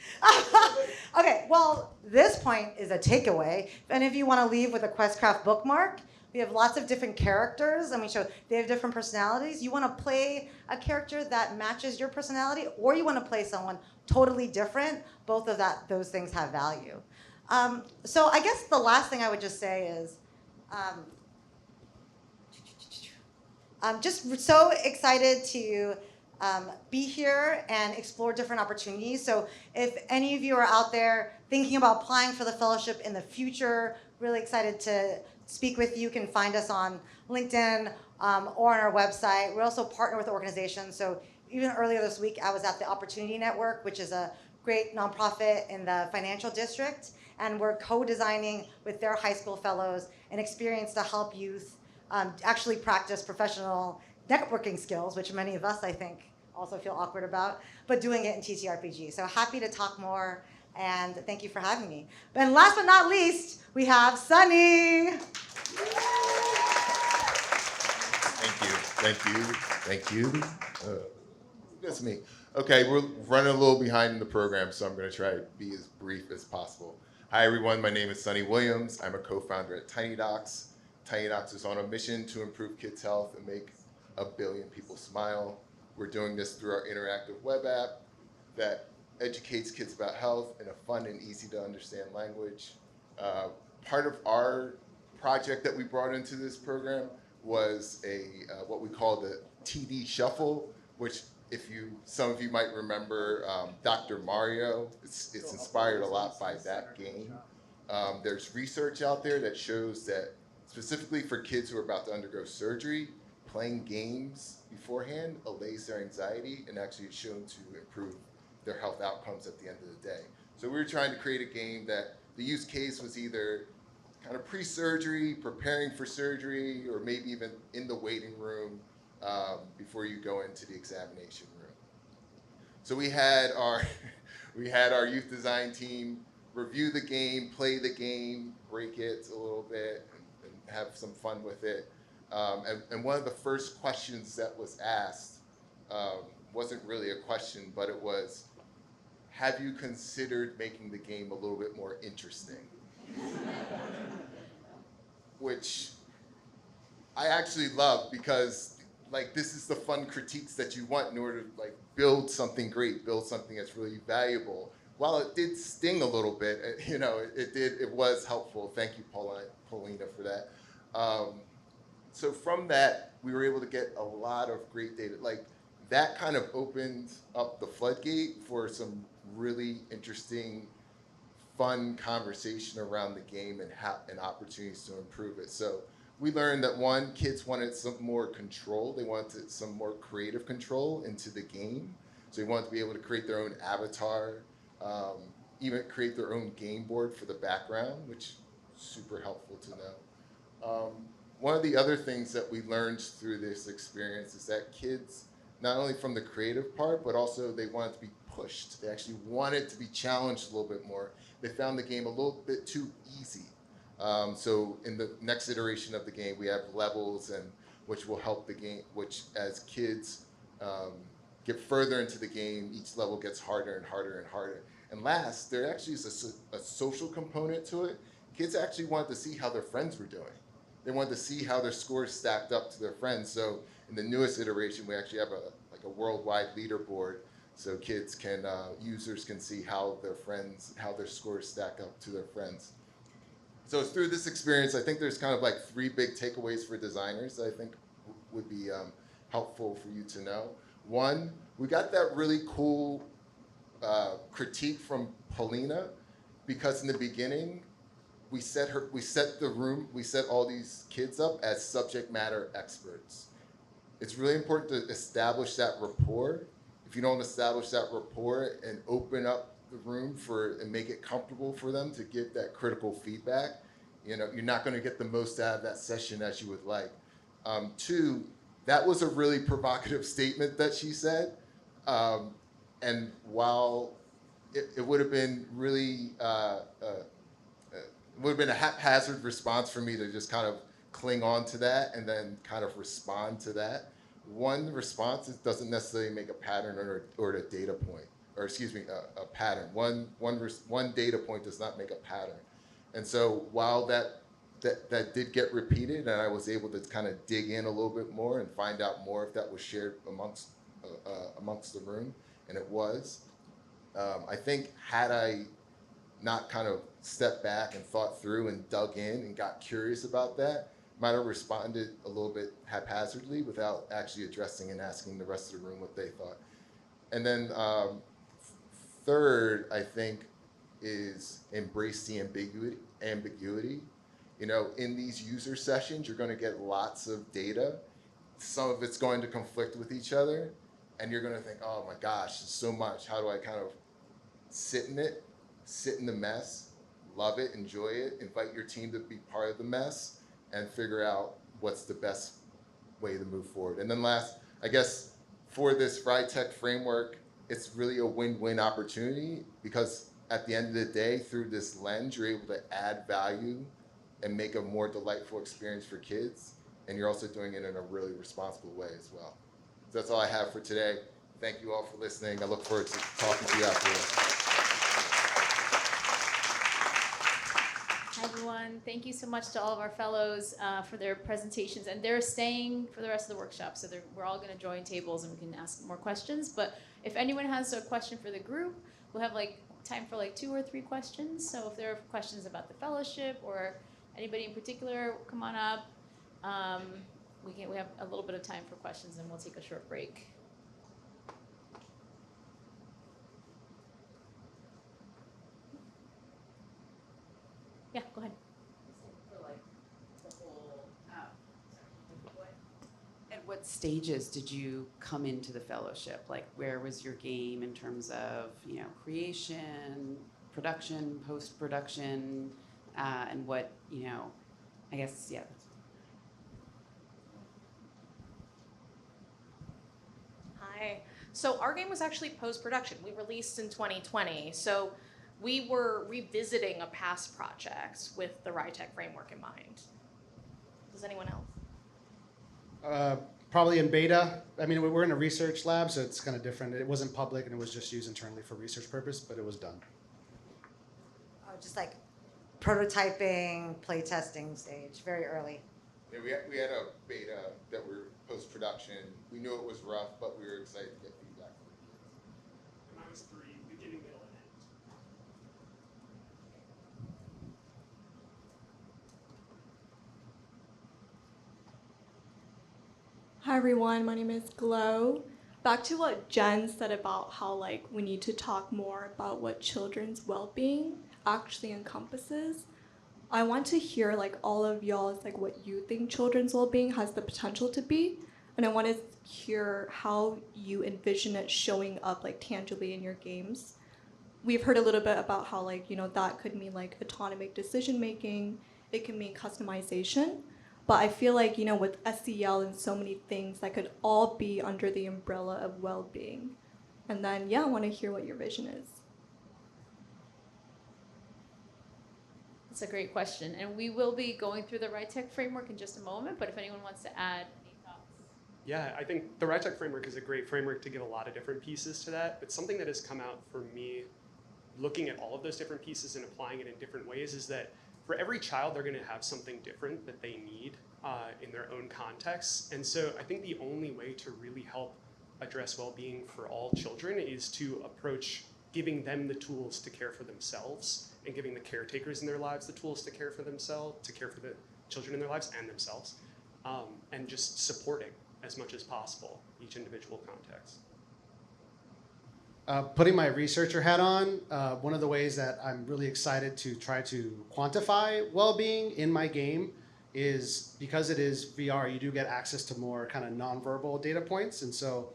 Okay, well, this point is a takeaway. And if you want to leave with a Questcraft bookmark, we have lots of different characters, and we show they have different personalities. You want to play a character that matches your personality, or you want to play someone totally different. Both of those things have value. So I guess the last thing I would just say is, I'm just so excited to be here and explore different opportunities. So if any of you are out there thinking about applying for the fellowship in the future, really excited to speak with you. You can find us on LinkedIn or on our website. We also partner with organizations. So even earlier this week, I was at the Opportunity Network, which is a great nonprofit in the financial district. And we're co-designing with their high school fellows an experience to help youth actually practice professional networking skills, which many of us, I think, also feel awkward about, but doing it in TTRPG. So happy to talk more, and thank you for having me. And last but not least, we have Sunny. Thank you. That's me. Okay, we're running a little behind in the program, so I'm going to try to be as brief as possible. Hi, everyone. My name is Sunny Williams. I'm a co-founder at Tiny Docs. Tiny Docs is on a mission to improve kids' health and make 1 billion people smile. We're doing this through our interactive web app that educates kids about health in a fun and easy to understand language. Part of our project that we brought into this program was what we call the TD Shuffle, which some of you might remember Dr. Mario. It's inspired a lot by that game. There's research out there that shows that specifically for kids who are about to undergo surgery, playing games beforehand allays their anxiety and actually is shown to improve their health outcomes at the end of the day. So we were trying to create a game that the use case was either kind of pre-surgery, preparing for surgery, or maybe even in the waiting room before you go into the examination room. So we had our youth design team review the game, play the game, break it a little bit, and have some fun with it. And one of the first questions that was asked wasn't really a question, but it was, have you considered making the game a little bit more interesting? Which I actually love, because this is the fun critiques that you want in order to build something great, build something that's really valuable. While it did sting a little bit, it was helpful. Thank you, Paulina, for that. So from that, we were able to get a lot of great data. That kind of opened up the floodgate for some really interesting, fun conversation around the game and opportunities to improve it. So we learned that one, kids wanted some more control. They wanted some more creative control into the game. So they wanted to be able to create their own avatar, even create their own game board for the background, which is super helpful to know. One of the other things that we learned through this experience is that kids, not only from the creative part, but also they wanted to be pushed. They actually wanted to be challenged a little bit more. They found the game a little bit too easy. So in the next iteration of the game, we have levels, which will help the game, which as kids get further into the game, each level gets harder and harder and harder. And last, there actually is a social component to it. Kids actually wanted to see how their friends were doing. They wanted to see how their scores stacked up to their friends. So in the newest iteration, we actually have a worldwide leaderboard, so kids can, users can see how their scores stack up to their friends. So through this experience, I think there's kind of like 3 big takeaways for designers that I think would be helpful for you to know. One, we got that really cool critique from Paulina, because in the beginning, we set all these kids up as subject matter experts. It's really important to establish that rapport. If you don't establish that rapport and open up the room and make it comfortable for them to give that critical feedback, you're not going to get the most out of that session as you would like. 2, that was a really provocative statement that she said. And while it would have been really, it would have been a haphazard response for me to just kind of cling on to that and then kind of respond to that. One response doesn't necessarily make a pattern or a data point, or excuse me, a pattern. One data point does not make a pattern. And so while that did get repeated, and I was able to kind of dig in a little bit more and find out more if that was shared amongst the room, and it was. I think had I not kind of stepped back and thought through and dug in and got curious about that, might have responded a little bit haphazardly without actually addressing and asking the rest of the room what they thought. And then third, I think, is embrace the ambiguity. In these user sessions, you're going to get lots of data. Some of it's going to conflict with each other, and you're going to think, oh my gosh, there's so much. How do I kind of sit in it, sit in the mess, love it, enjoy it, invite your team to be part of the mess, and figure out what's the best way to move forward. And then last, I guess, for this RITEC framework, it's really a win-win opportunity, because at the end of the day, through this lens, you're able to add value and make a more delightful experience for kids, and you're also doing it in a really responsible way as well. So that's all I have for today. Thank you all for listening. I look forward to talking to you afterwards. Hi, everyone. Thank you so much to all of our fellows for their presentations. And they're staying for the rest of the workshop, so we're all going to join tables and we can ask more questions. But if anyone has a question for the group, we'll have time for 2 or 3 questions. So if there are questions about the fellowship or anybody in particular, come on up. We have a little bit of time for questions, and we'll take a short break. Yeah, go ahead. At what stages did you come into the fellowship? Where was your game in terms of, creation, production, post-production, and what, I guess, yeah. Hi. So our game was actually post-production. We released in 2020. So we were revisiting a past project with the RITEC framework in mind. Does anyone else? Probably in beta. I mean, we're in a research lab, so it's kind of different. It wasn't public, and it was just used internally for research purpose, but it was done. Just prototyping, playtesting stage, very early. Yeah, we had a beta that we were post-production. We knew it was rough, but we were excited to get feedback from the kids. And I was 3, beginning, middle, and end. Hi everyone, my name is Glow. Back to what Jen said about how we need to talk more about what children's well-being actually encompasses. I want to hear all of y'all's what you think children's well-being has the potential to be, and I want to hear how you envision it showing up tangibly in your games. We've heard a little bit about how that could mean autonomic decision making, it can mean customization. But I feel with SEL and so many things, that could all be under the umbrella of well-being. And then, I want to hear what your vision is. That's a great question. And we will be going through the RITEC framework in just a moment, but if anyone wants to add any thoughts. Yeah, I think the RITEC framework is a great framework to give a lot of different pieces to that, but something that has come out for me looking at all of those different pieces and applying it in different ways is that for every child, they're going to have something different that they need in their own context. And so I think the only way to really help address well-being for all children is to approach giving them the tools to care for themselves and giving the caretakers in their lives the tools to care for themselves, to care for the children in their lives and themselves, and just supporting as much as possible each individual context. Putting my researcher hat on, one of the ways that I'm really excited to try to quantify well-being in my game is because it is VR, you do get access to more kind of nonverbal data points. And so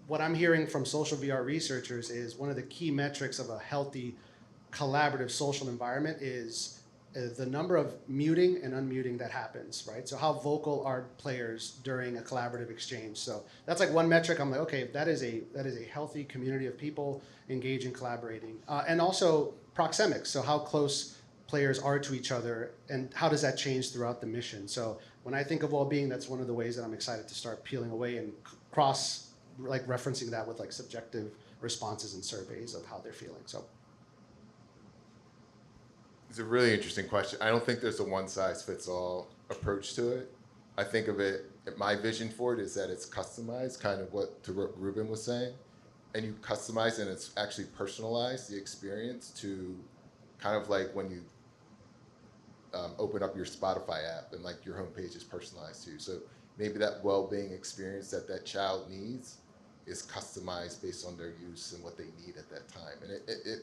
what I'm hearing from social VR researchers is one of the key metrics of a healthy collaborative social environment is the number of muting and unmuting that happens, right? So how vocal are players during a collaborative exchange? So that's like one metric. I'm like, okay, that is a healthy community of people engaging, collaborating, and also proxemics. So how close players are to each other, and how does that change throughout the mission? So when I think of well-being, that's one of the ways that I'm excited to start peeling away and cross, like referencing that with like subjective responses and surveys of how they're feeling. So. It's a really interesting question. I don't think there's a one-size-fits-all approach to it. I think of it, my vision for it is that it's customized, kind of what Rubin was saying, and you customize and it's actually personalized the experience to kind of like when you open up your Spotify app and like your homepage is personalized to you. So maybe that well-being experience that that child needs is customized based on their use and what they need at that time.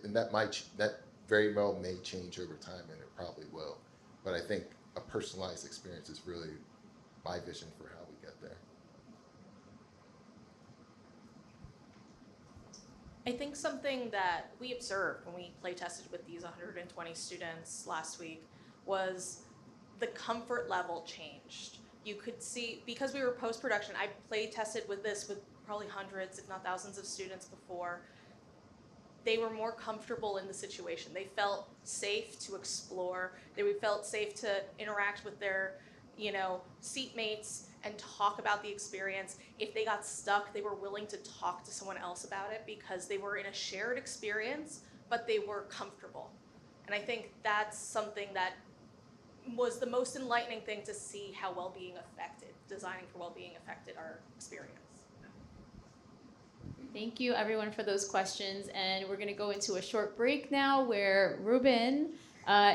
And that very well may change over time, and it probably will. But I think a personalized experience is really my vision for how we get there. I think something that we observed when we play tested with these 120 students last week was the comfort level changed. You could see, because we were post-production, I play tested with this with probably hundreds, if not thousands of students before. They were more comfortable in the situation. They felt safe to explore. They felt safe to interact with their, seatmates and talk about the experience. If they got stuck, they were willing to talk to someone else about it because they were in a shared experience, but they were comfortable. And I think that's something that was the most enlightening thing to see how designing for well-being affected our experience. Thank you, everyone, for those questions. And we're going to go into a short break now where Rubin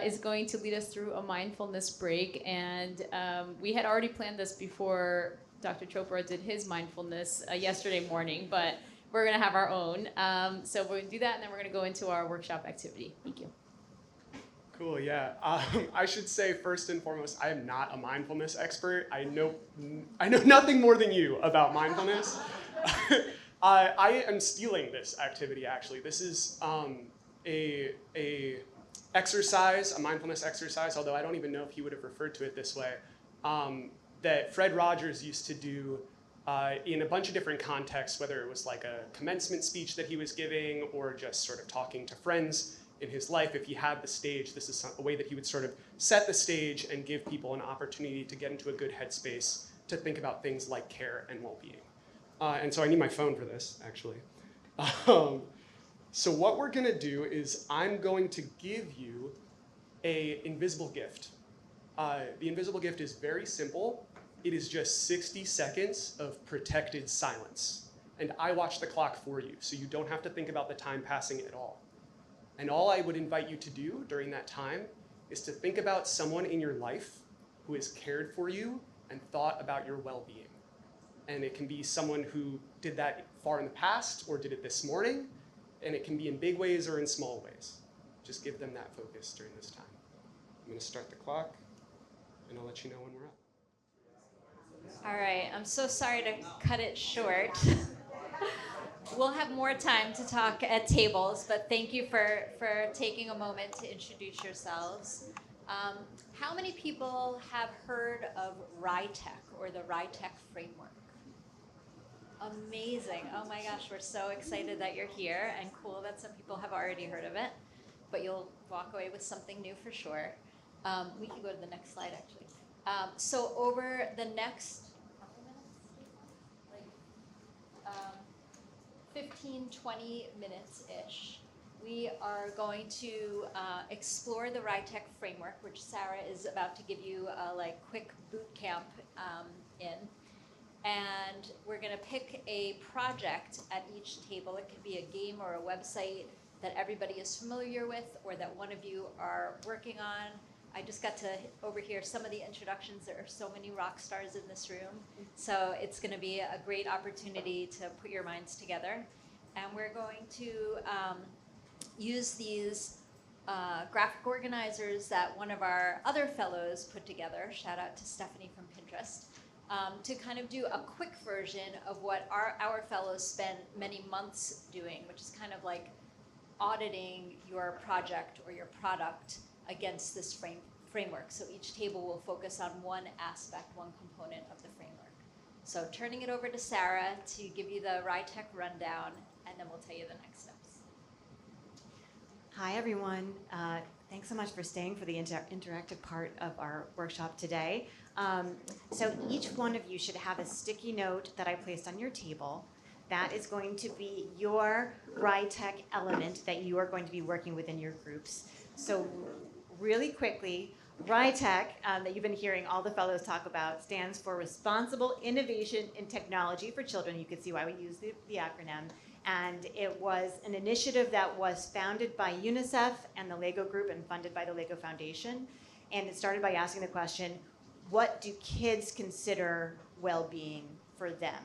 is going to lead us through a mindfulness break. And we had already planned this before Dr. Chopra did his mindfulness yesterday morning, but we're going to have our own. So we're going to do that, and then we're going to go into our workshop activity. Thank you. Cool, yeah. I should say first and foremost, I am not a mindfulness expert. I know nothing more than you about mindfulness. I am stealing this activity, actually. This is a exercise, a mindfulness exercise, although I don't even know if he would have referred to it this way, that Fred Rogers used to do in a bunch of different contexts, whether it was like a commencement speech that he was giving or just sort of talking to friends in his life. If he had the stage, this is a way that he would sort of set the stage and give people an opportunity to get into a good headspace to think about things like care and well-being. And so I need my phone for this, actually. So what we're going to do is I'm going to give you an invisible gift. The invisible gift is very simple. It is just 60 seconds of protected silence. And I watch the clock for you, so you don't have to think about the time passing at all. And all I would invite you to do during that time is to think about someone in your life who has cared for you and thought about your well-being. And it can be someone who did that far in the past or did it this morning. And it can be in big ways or in small ways. Just give them that focus during this time. I'm going to start the clock, and I'll let you know when we're up. All right, I'm so sorry to cut it short. We'll have more time to talk at tables, but thank you for taking a moment to introduce yourselves. How many people have heard of RITEC or the RITEC framework? Amazing. Oh my gosh, we're so excited that you're here, and cool that some people have already heard of it, but you'll walk away with something new for sure. We can go to the next slide, actually. So over the next 15, 20 minutes-ish, we are going to explore the RITEC framework, which Sarah is about to give you a quick boot camp in. And we're going to pick a project at each table. It could be a game or a website that everybody is familiar with or that one of you are working on. I just got to overhear some of the introductions. There are so many rock stars in this room. So it's going to be a great opportunity to put your minds together. And we're going to use these graphic organizers that one of our other fellows put together. Shout out to Stephanie from Pinterest. To kind of do a quick version of what our fellows spent many months doing, which is kind of like auditing your project or your product against this framework. So each table will focus on one aspect, one component of the framework. So turning it over to Sarah to give you the RITEC rundown, and then we'll tell you the next steps. Hi, everyone. Thanks so much for staying for the interactive part of our workshop today. So each one of you should have a sticky note that I placed on your table. That is going to be your RITEC element that you are going to be working with in your groups. So really quickly, RITEC, that you've been hearing all the fellows talk about, stands for Responsible Innovation in Technology for Children. You can see why we use the acronym. And it was an initiative that was founded by UNICEF and the LEGO Group and funded by the LEGO Foundation. And it started by asking the question, what do kids consider well-being for them?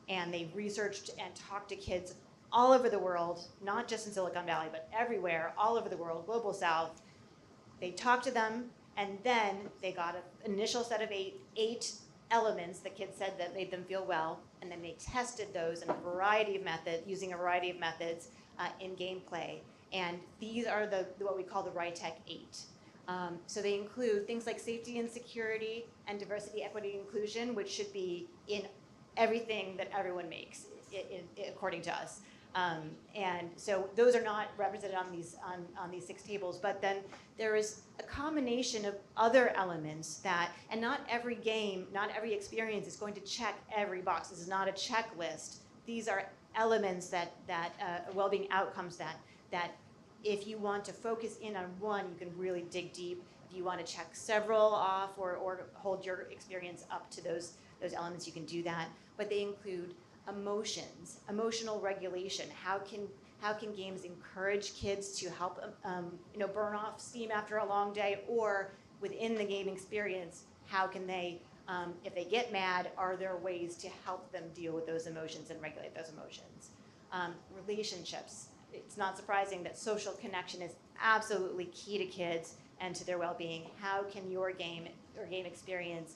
And they researched and talked to kids all over the world, not just in Silicon Valley, but everywhere, all over the world, Global South. They talked to them, and then they got an initial set of eight elements that kids said that made them feel well, and then they tested those in a variety of methods, using a variety of methods in gameplay. And these are what we call the RITEC 8. So they include things like safety and security and diversity, equity, inclusion, which should be in everything that everyone makes, according to us. And so those are not represented on these 6 tables, but then there is a combination of other elements that, and not every game, not every experience is going to check every box. This is not a checklist. These are elements that well-being outcomes that if you want to focus in on one, you can really dig deep. If you want to check several off or hold your experience up to those elements, you can do that. But they include emotions, emotional regulation. How can games encourage kids to help burn off steam after a long day, or within the game experience, how can they, if they get mad, are there ways to help them deal with those emotions and regulate those emotions? Relationships. It's not surprising that social connection is absolutely key to kids and to their well-being. How can your game or game experience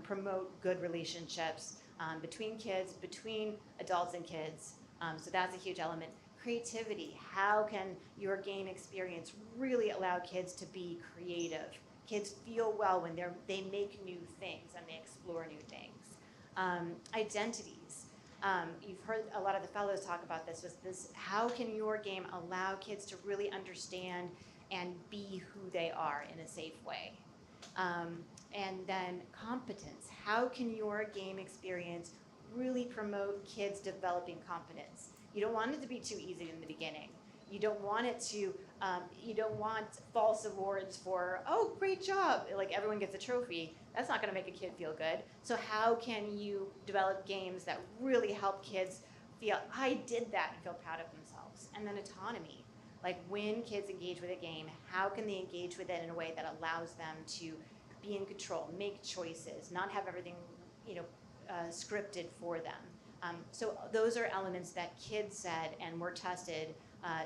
promote good relationships between kids, between adults and kids? So that's a huge element. Creativity. How can your game experience really allow kids to be creative? Kids feel well when they make new things and they explore new things. Identities. You've heard a lot of the fellows talk about this. How can your game allow kids to really understand and be who they are in a safe way? And then competence. How can your game experience really promote kids developing competence? You don't want it to be too easy in the beginning. You don't want it to, you don't want false awards for, oh, great job, like everyone gets a trophy. That's not gonna make a kid feel good. So how can you develop games that really help kids feel, I did that, and feel proud of themselves? And then autonomy. Like when kids engage with a game, how can they engage with it in a way that allows them to be in control, make choices, not have everything, scripted for them. So those are elements that kids said and were tested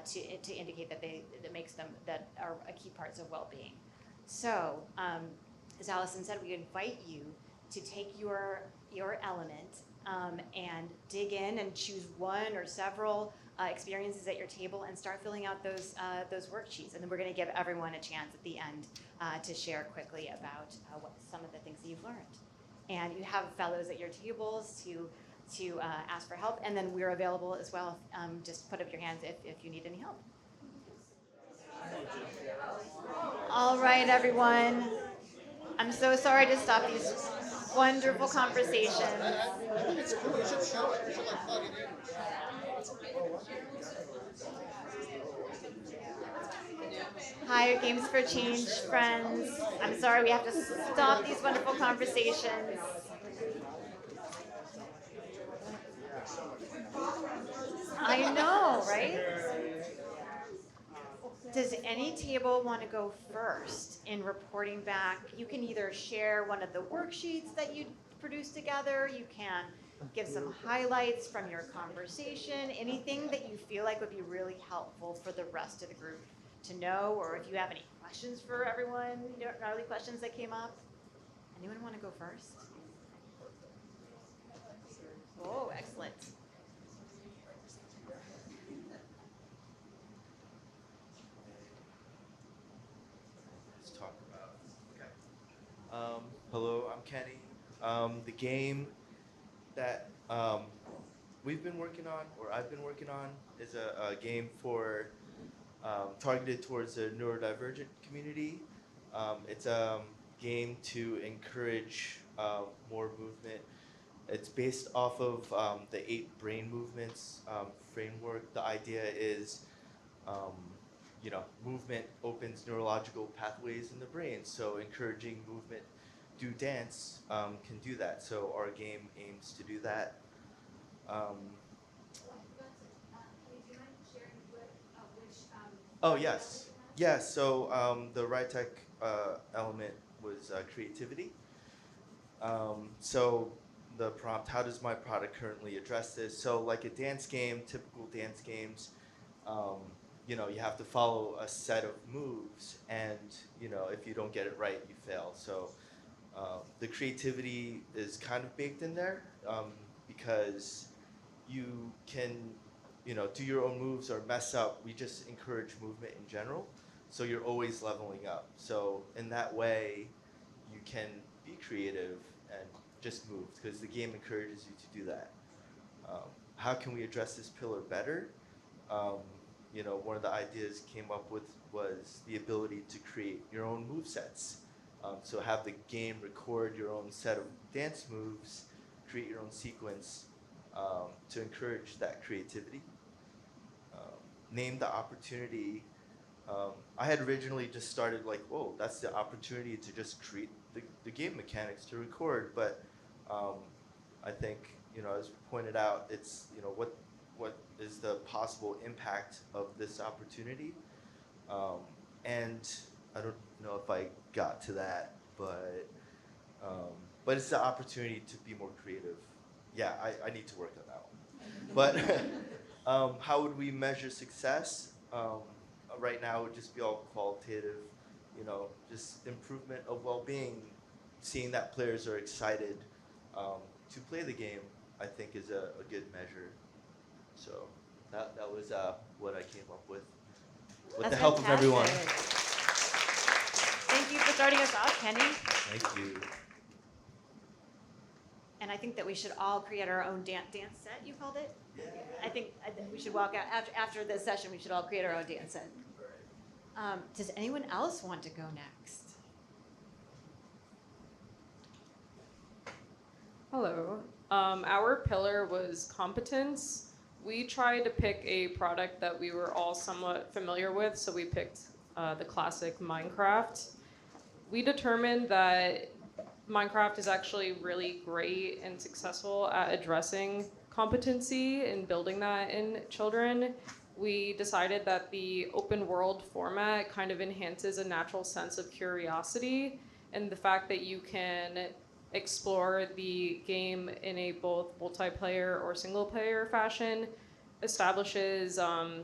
to indicate that are key parts of well-being. So as Allisyn said, we invite you to take your element and dig in and choose one or several experiences at your table and start filling out those worksheets. And then we're going to give everyone a chance at the end to share quickly about what some of the things that you've learned. And you have fellows at your tables to ask for help, and then we're available as well. Just put up your hands if you need any help. All right, everyone. I'm so sorry to stop these wonderful conversations. Hi, Games for Change friends. I'm sorry we have to stop these wonderful conversations. I know, right? Does any table want to go first in reporting back? You can either share one of the worksheets that you produced together, you can give some highlights from your conversation, anything that you feel like would be really helpful for the rest of the group to know, or if you have any questions for everyone, gnarly questions that came up. Anyone want to go first? Oh, excellent. Let's talk about. Okay. Hello, I'm Kenny. The game that we've been working on, or I've been working on, is a game for targeted towards the neurodivergent community. It's a game to encourage more movement. It's based off of the 8 brain movements framework. The idea is, movement opens neurological pathways in the brain. So encouraging movement through dance can do that. So our game aims to do that. Oh, yes. Yes, so the RITEC element was creativity. So the prompt, how does my product currently address this? So like a dance game, typical dance games, you have to follow a set of moves, and if you don't get it right, you fail. So the creativity is kind of baked in there because you can do your own moves or mess up. We just encourage movement in general, so you're always leveling up. So in that way, you can be creative and just move, because the game encourages you to do that. How can we address this pillar better? One of the ideas came up with was the ability to create your own move sets. So have the game record your own set of dance moves, create your own sequence to encourage that creativity. Name the opportunity. I had originally just started like, whoa, that's the opportunity to just create the game mechanics to record. But I think, as pointed out, it's, what is the possible impact of this opportunity? And I don't know if I got to that, but it's the opportunity to be more creative. Yeah, I need to work on that one. But how would we measure success? Right now it would just be all qualitative, just improvement of well-being. Seeing that players are excited to play the game, I think, is a good measure. So that was what I came up with That's the help of everyone. Thank you for starting us off, Kenny. Thank you. And I think that we should all create our own dance set, you called it? I think we should walk out, after this session, we should all create our own dance set. Does anyone else want to go next? Hello. Our pillar was competence. We tried to pick a product that we were all somewhat familiar with, so we picked the classic Minecraft. We determined that Minecraft is actually really great and successful at addressing competency and building that in children. We decided that the open world format kind of enhances a natural sense of curiosity, and the fact that you can explore the game in a both multiplayer or single player fashion establishes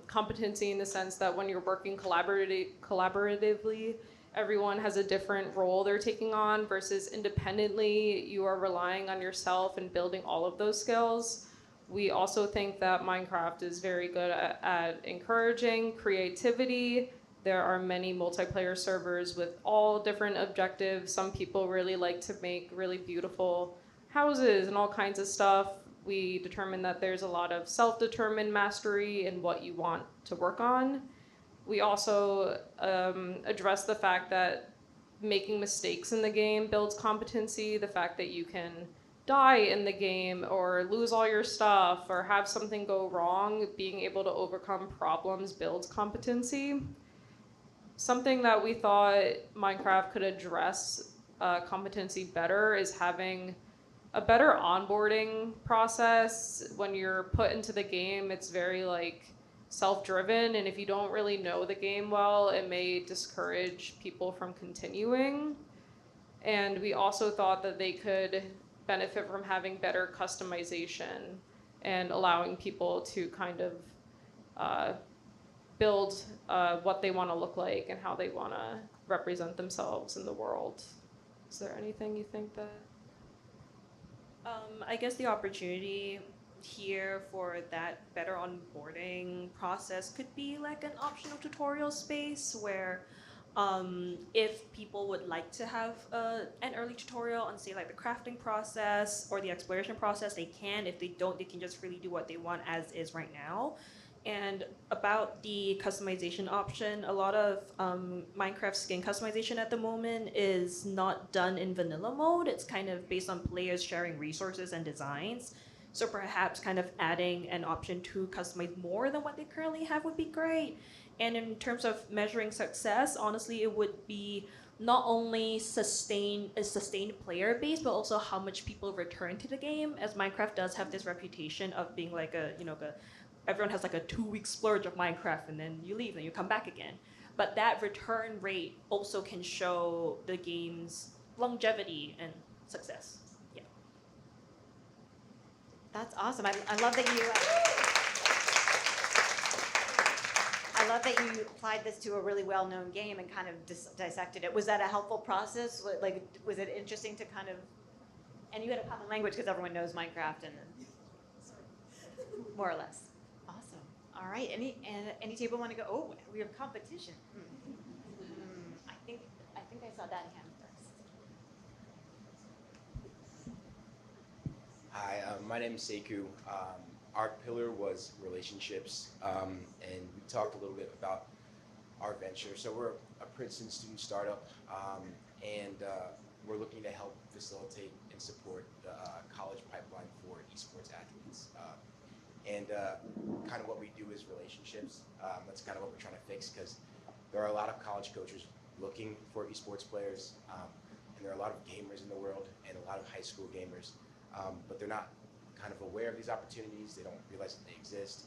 competency in the sense that when you're working collaboratively, everyone has a different role they're taking on, versus independently, you are relying on yourself and building all of those skills. We also think that Minecraft is very good at encouraging creativity. There are many multiplayer servers with all different objectives. Some people really like to make really beautiful houses and all kinds of stuff. We determined that there's a lot of self-determined mastery in what you want to work on. We also address the fact that making mistakes in the game builds competency. The fact that you can die in the game or lose all your stuff or have something go wrong, being able to overcome problems builds competency. something that we thought Minecraft could address competency better is having a better onboarding process. When you're put into the game, it's very like self-driven, and if you don't really know the game well, it may discourage people from continuing. And we also thought that they could benefit from having better customization and allowing people to kind of build what they want to look like and how they want to represent themselves in the world. Is there anything you think that? I guess the opportunity here for that better onboarding process could be like an optional tutorial space where if people would like to have an early tutorial on, say, like the crafting process or the exploration process, they can. If they don't, they can just really do what they want as is right now. And about the customization option, a lot of Minecraft skin customization at the moment is not done in vanilla mode. It's kind of based on players sharing resources and designs. So perhaps kind of adding an option to customize more than what they currently have would be great. And in terms of measuring success, honestly, it would be not only a sustained player base, but also how much people return to the game, as Minecraft does have this reputation of being like everyone has like a 2-week splurge of Minecraft and then you leave and you come back again. But that return rate also can show the game's longevity and success. Yeah. That's awesome. I love that you. I love that you applied this to a really well-known game and kind of dissected it. Was that a helpful process? Like, was it interesting to kind of? And you had a common language because everyone knows Minecraft and more or less. Awesome. All right. Any table want to go? Oh, we have competition. I think I saw that hand first. Hi, my name is Sekou. Our pillar was relationships, and we talked a little bit about our venture. So we're a Princeton student startup, and we're looking to help facilitate and support the college pipeline for esports athletes. And kind of what we do is relationships. That's kind of what we're trying to fix, because there are a lot of college coaches looking for esports players, and there are a lot of gamers in the world and a lot of high school gamers, but they're not kind of aware of these opportunities. They don't realize that they exist.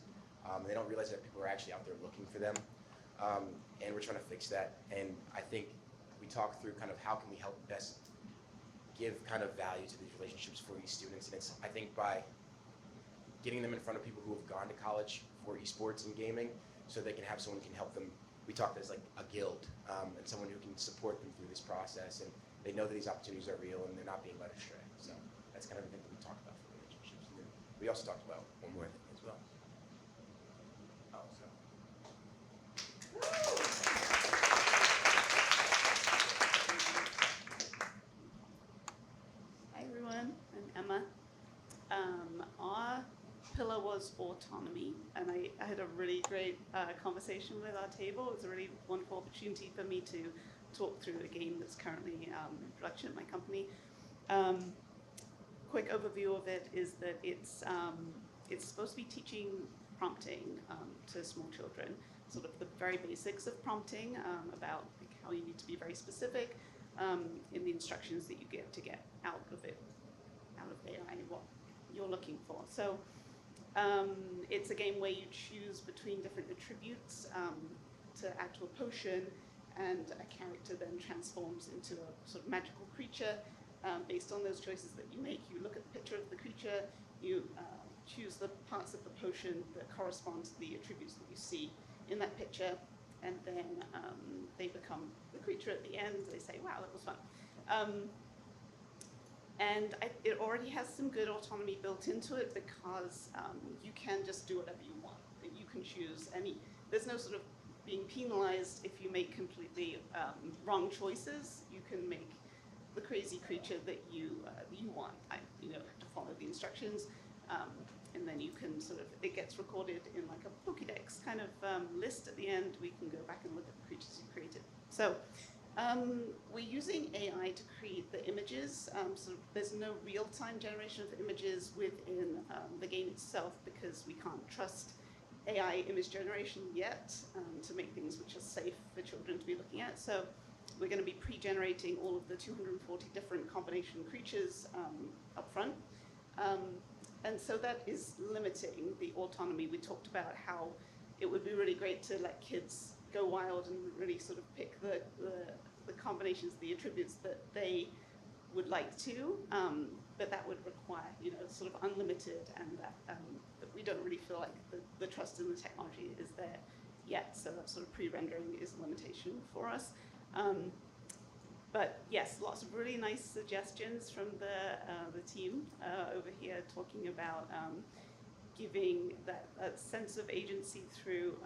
They don't realize that people are actually out there looking for them, and we're trying to fix that. And I think we talked through kind of how can we help best give kind of value to these relationships for these students, and it's, I think, by getting them in front of people who have gone to college for esports and gaming, so they can have someone who can help them. We talked as like a guild, and someone who can support them through this process, and they know that these opportunities are real and they're not being led astray. So that's kind of the thing that we talked about for relationships. And then we also talked about one more thing as well. Hi everyone, I'm Emma. Our pillar was autonomy, and I had a really great conversation with our table. It was a really wonderful opportunity for me to talk through a game that's currently in production at my company. Quick overview of it is that it's supposed to be teaching prompting to small children, sort of the very basics of prompting, about like how you need to be very specific in the instructions that you get to get out of AI, what you're looking for. So it's a game where you choose between different attributes to add to a potion, and a character then transforms into a sort of magical creature based on those choices that you make. You look at the picture of the creature, you choose the parts of the potion that correspond to the attributes that you see in that picture, and then they become the creature at the end. They say, wow, that was fun. And it already has some good autonomy built into it, because you can just do whatever you want. You can choose any, there's no sort of being penalized if you make completely wrong choices. You can make the crazy creature that you want. You have to follow the instructions, and then you can sort of, it gets recorded in like a Pokédex kind of list at the end. We can go back and look at the creatures you created. So we're using AI to create the images. So there's no real-time generation of images within the game itself, because we can't trust AI image generation yet to make things which are safe for children to be looking at. So we're going to be pre-generating all of the 240 different combination creatures up front. And so that is limiting the autonomy. We talked about how it would be really great to let kids go wild and really sort of pick the combinations, the attributes that they would like to, but that would require, sort of unlimited, and that we don't really feel like the trust in the technology is there yet. So that sort of pre-rendering is a limitation for us. But yes, lots of really nice suggestions from the team over here, talking about giving that sense of agency through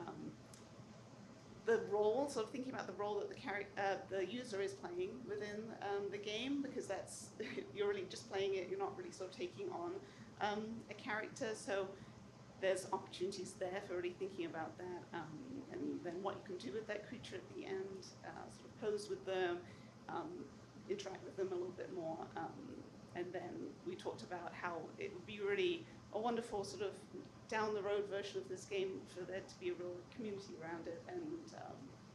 the role, sort of thinking about the role that the user is playing within the game, because that's you're really just playing it. You're not really sort of taking on a character. So there's opportunities there for really thinking about that, and then what you can do with that creature at the end, sort of pose with them. Interact with them a little bit more, and then we talked about how it would be really a wonderful sort of down the road version of this game for there to be a real community around it, and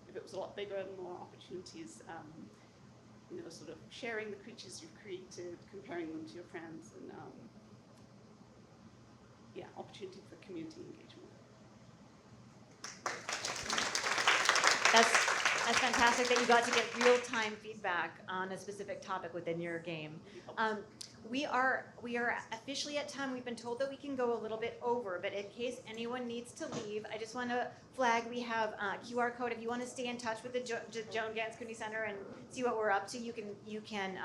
if it was a lot bigger and more opportunities, sort of sharing the creatures you've created, comparing them to your friends, and opportunity for community engagement. That's fantastic that you got to get real-time feedback on a specific topic within your game. We are officially at time. We've been told that we can go a little bit over, but in case anyone needs to leave, I just want to flag we have a QR code. If you want to stay in touch with the Joan Ganz Cooney Center and see what we're up to, you can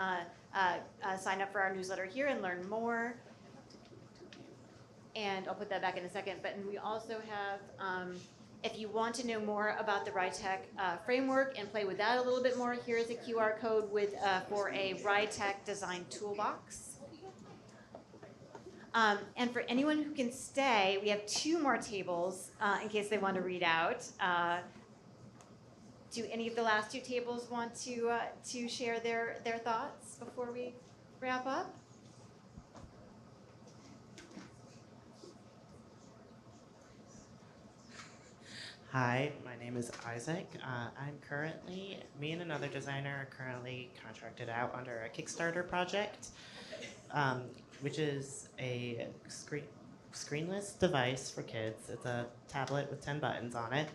sign up for our newsletter here and learn more. And I'll put that back in a second. But we also have, if you want to know more about the RITEC framework and play with that a little bit more, here is a QR code for a RITEC design toolbox. And for anyone who can stay, we have 2 more tables in case they want to read out. Do any of the last 2 tables want to share their thoughts before we wrap up? Hi, my name is Isaac. Me and another designer are currently contracted out under a Kickstarter project, which is a screenless device for kids. It's a tablet with 10 buttons on it,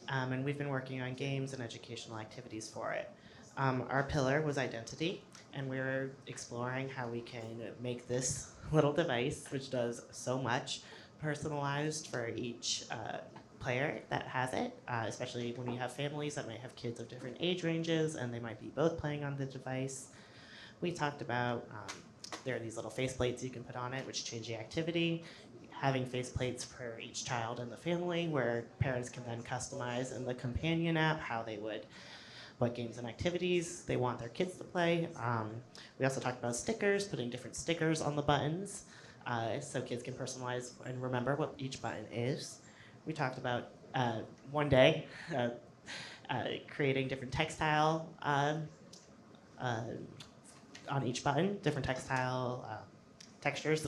and we've been working on games and educational activities for it. Our pillar was identity, and we're exploring how we can make this little device, which does so much, personalized for each player that has it, especially when you have families that might have kids of different age ranges and they might be both playing on the device. We talked about there are these little faceplates you can put on it which change the activity, having faceplates for each child in the family where parents can then customize in the companion app what games and activities they want their kids to play. We also talked about stickers, putting different stickers on the buttons so kids can personalize and remember what each button is. We talked about one day creating different textile on each button, different textile textures.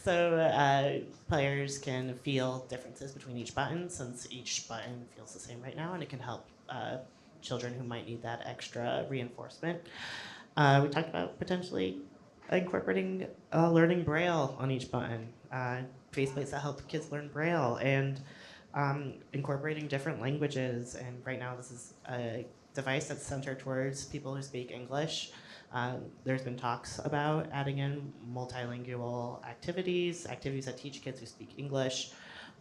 So players can feel differences between each button since each button feels the same right now, and it can help children who might need that extra reinforcement. We talked about potentially incorporating learning Braille on each button. Faceplates that help kids learn Braille, and incorporating different languages. And right now this is a device that's centered towards people who speak English. There's been talks about adding in multilingual activities that teach kids who speak English,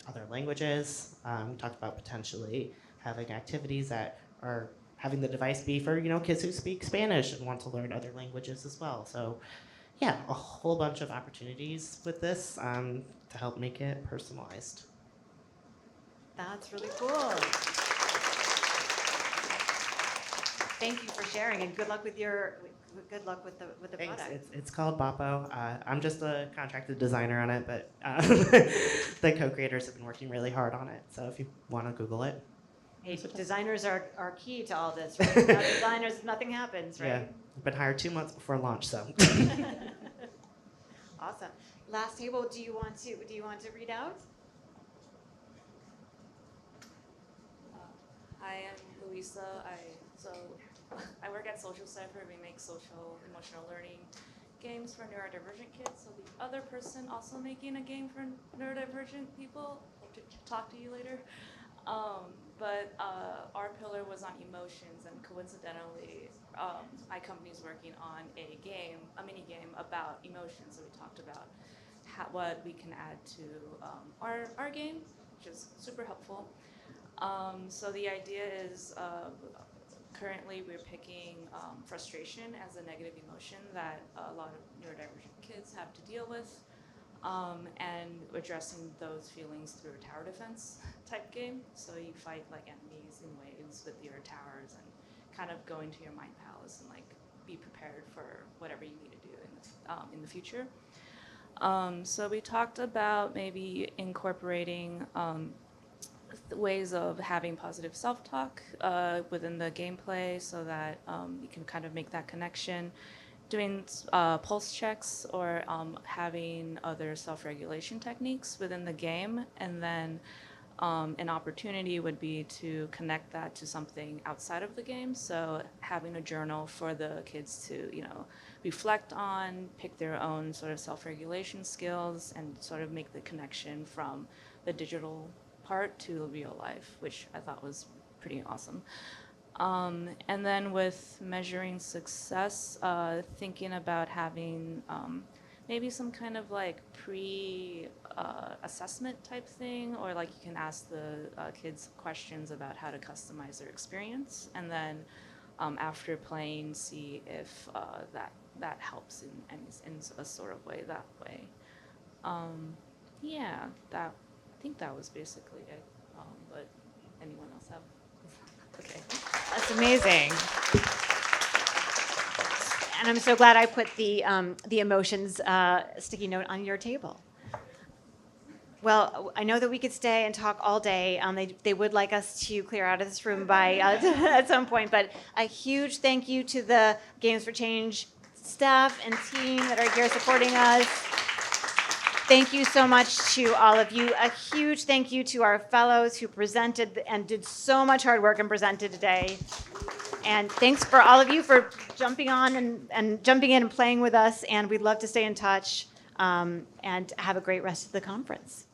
other languages. We talked about potentially having activities that are having the device be for kids who speak Spanish and want to learn other languages as well. So yeah, a whole bunch of opportunities with this to help make it personalized. That's really cool. Thank you for sharing, and good luck with the Thanks. product. It's called Boppo. I'm just a contracted designer on it, but the co-creators have been working really hard on it. So if you want to Google it. Hey, designers are key to all this, right? Without designers, nothing happens, right? Yeah, I've been hired 2 months before launch, so. Awesome. Last table. Do you want to read out? Hi, I'm Luisa. I work at Social Cipher. We make social emotional learning games for neurodivergent kids. So the other person also making a game for neurodivergent people. Hope to talk to you later. But our pillar was on emotions, and coincidentally, my company's working on a mini game about emotions. So we talked about what we can add to our game, which is super helpful. So the idea is currently we're picking frustration as a negative emotion that a lot of neurodivergent kids have to deal with, and addressing those feelings through a tower defense type game. So you fight like enemies in waves with your towers and kind of go into your mind palace and like be prepared for whatever you need to do in the future. So we talked about maybe incorporating ways of having positive self-talk within the gameplay so that you can kind of make that connection, doing pulse checks or having other self-regulation techniques within the game, and then an opportunity would be to connect that to something outside of the game. So having a journal for the kids to, reflect on, pick their own sort of self-regulation skills, and sort of make the connection from the digital part to real life, which I thought was pretty awesome. And then with measuring success, thinking about having maybe some kind of like assessment type thing, or like you can ask the kids questions about how to customize their experience, and then after playing, see if that helps in a sort of way that way. Yeah, I think that was basically it. But anyone else have? Okay. That's amazing. And I'm so glad I put the emotions sticky note on your table. Well, I know that we could stay and talk all day. They would like us to clear out of this room by at some point, but a huge thank you to the Games for Change staff and team that are here supporting us. Thank you so much to all of you. A huge thank you to our fellows who presented and did so much hard work and presented today. And thanks for all of you for jumping on and jumping in and playing with us. And we'd love to stay in touch and have a great rest of the conference.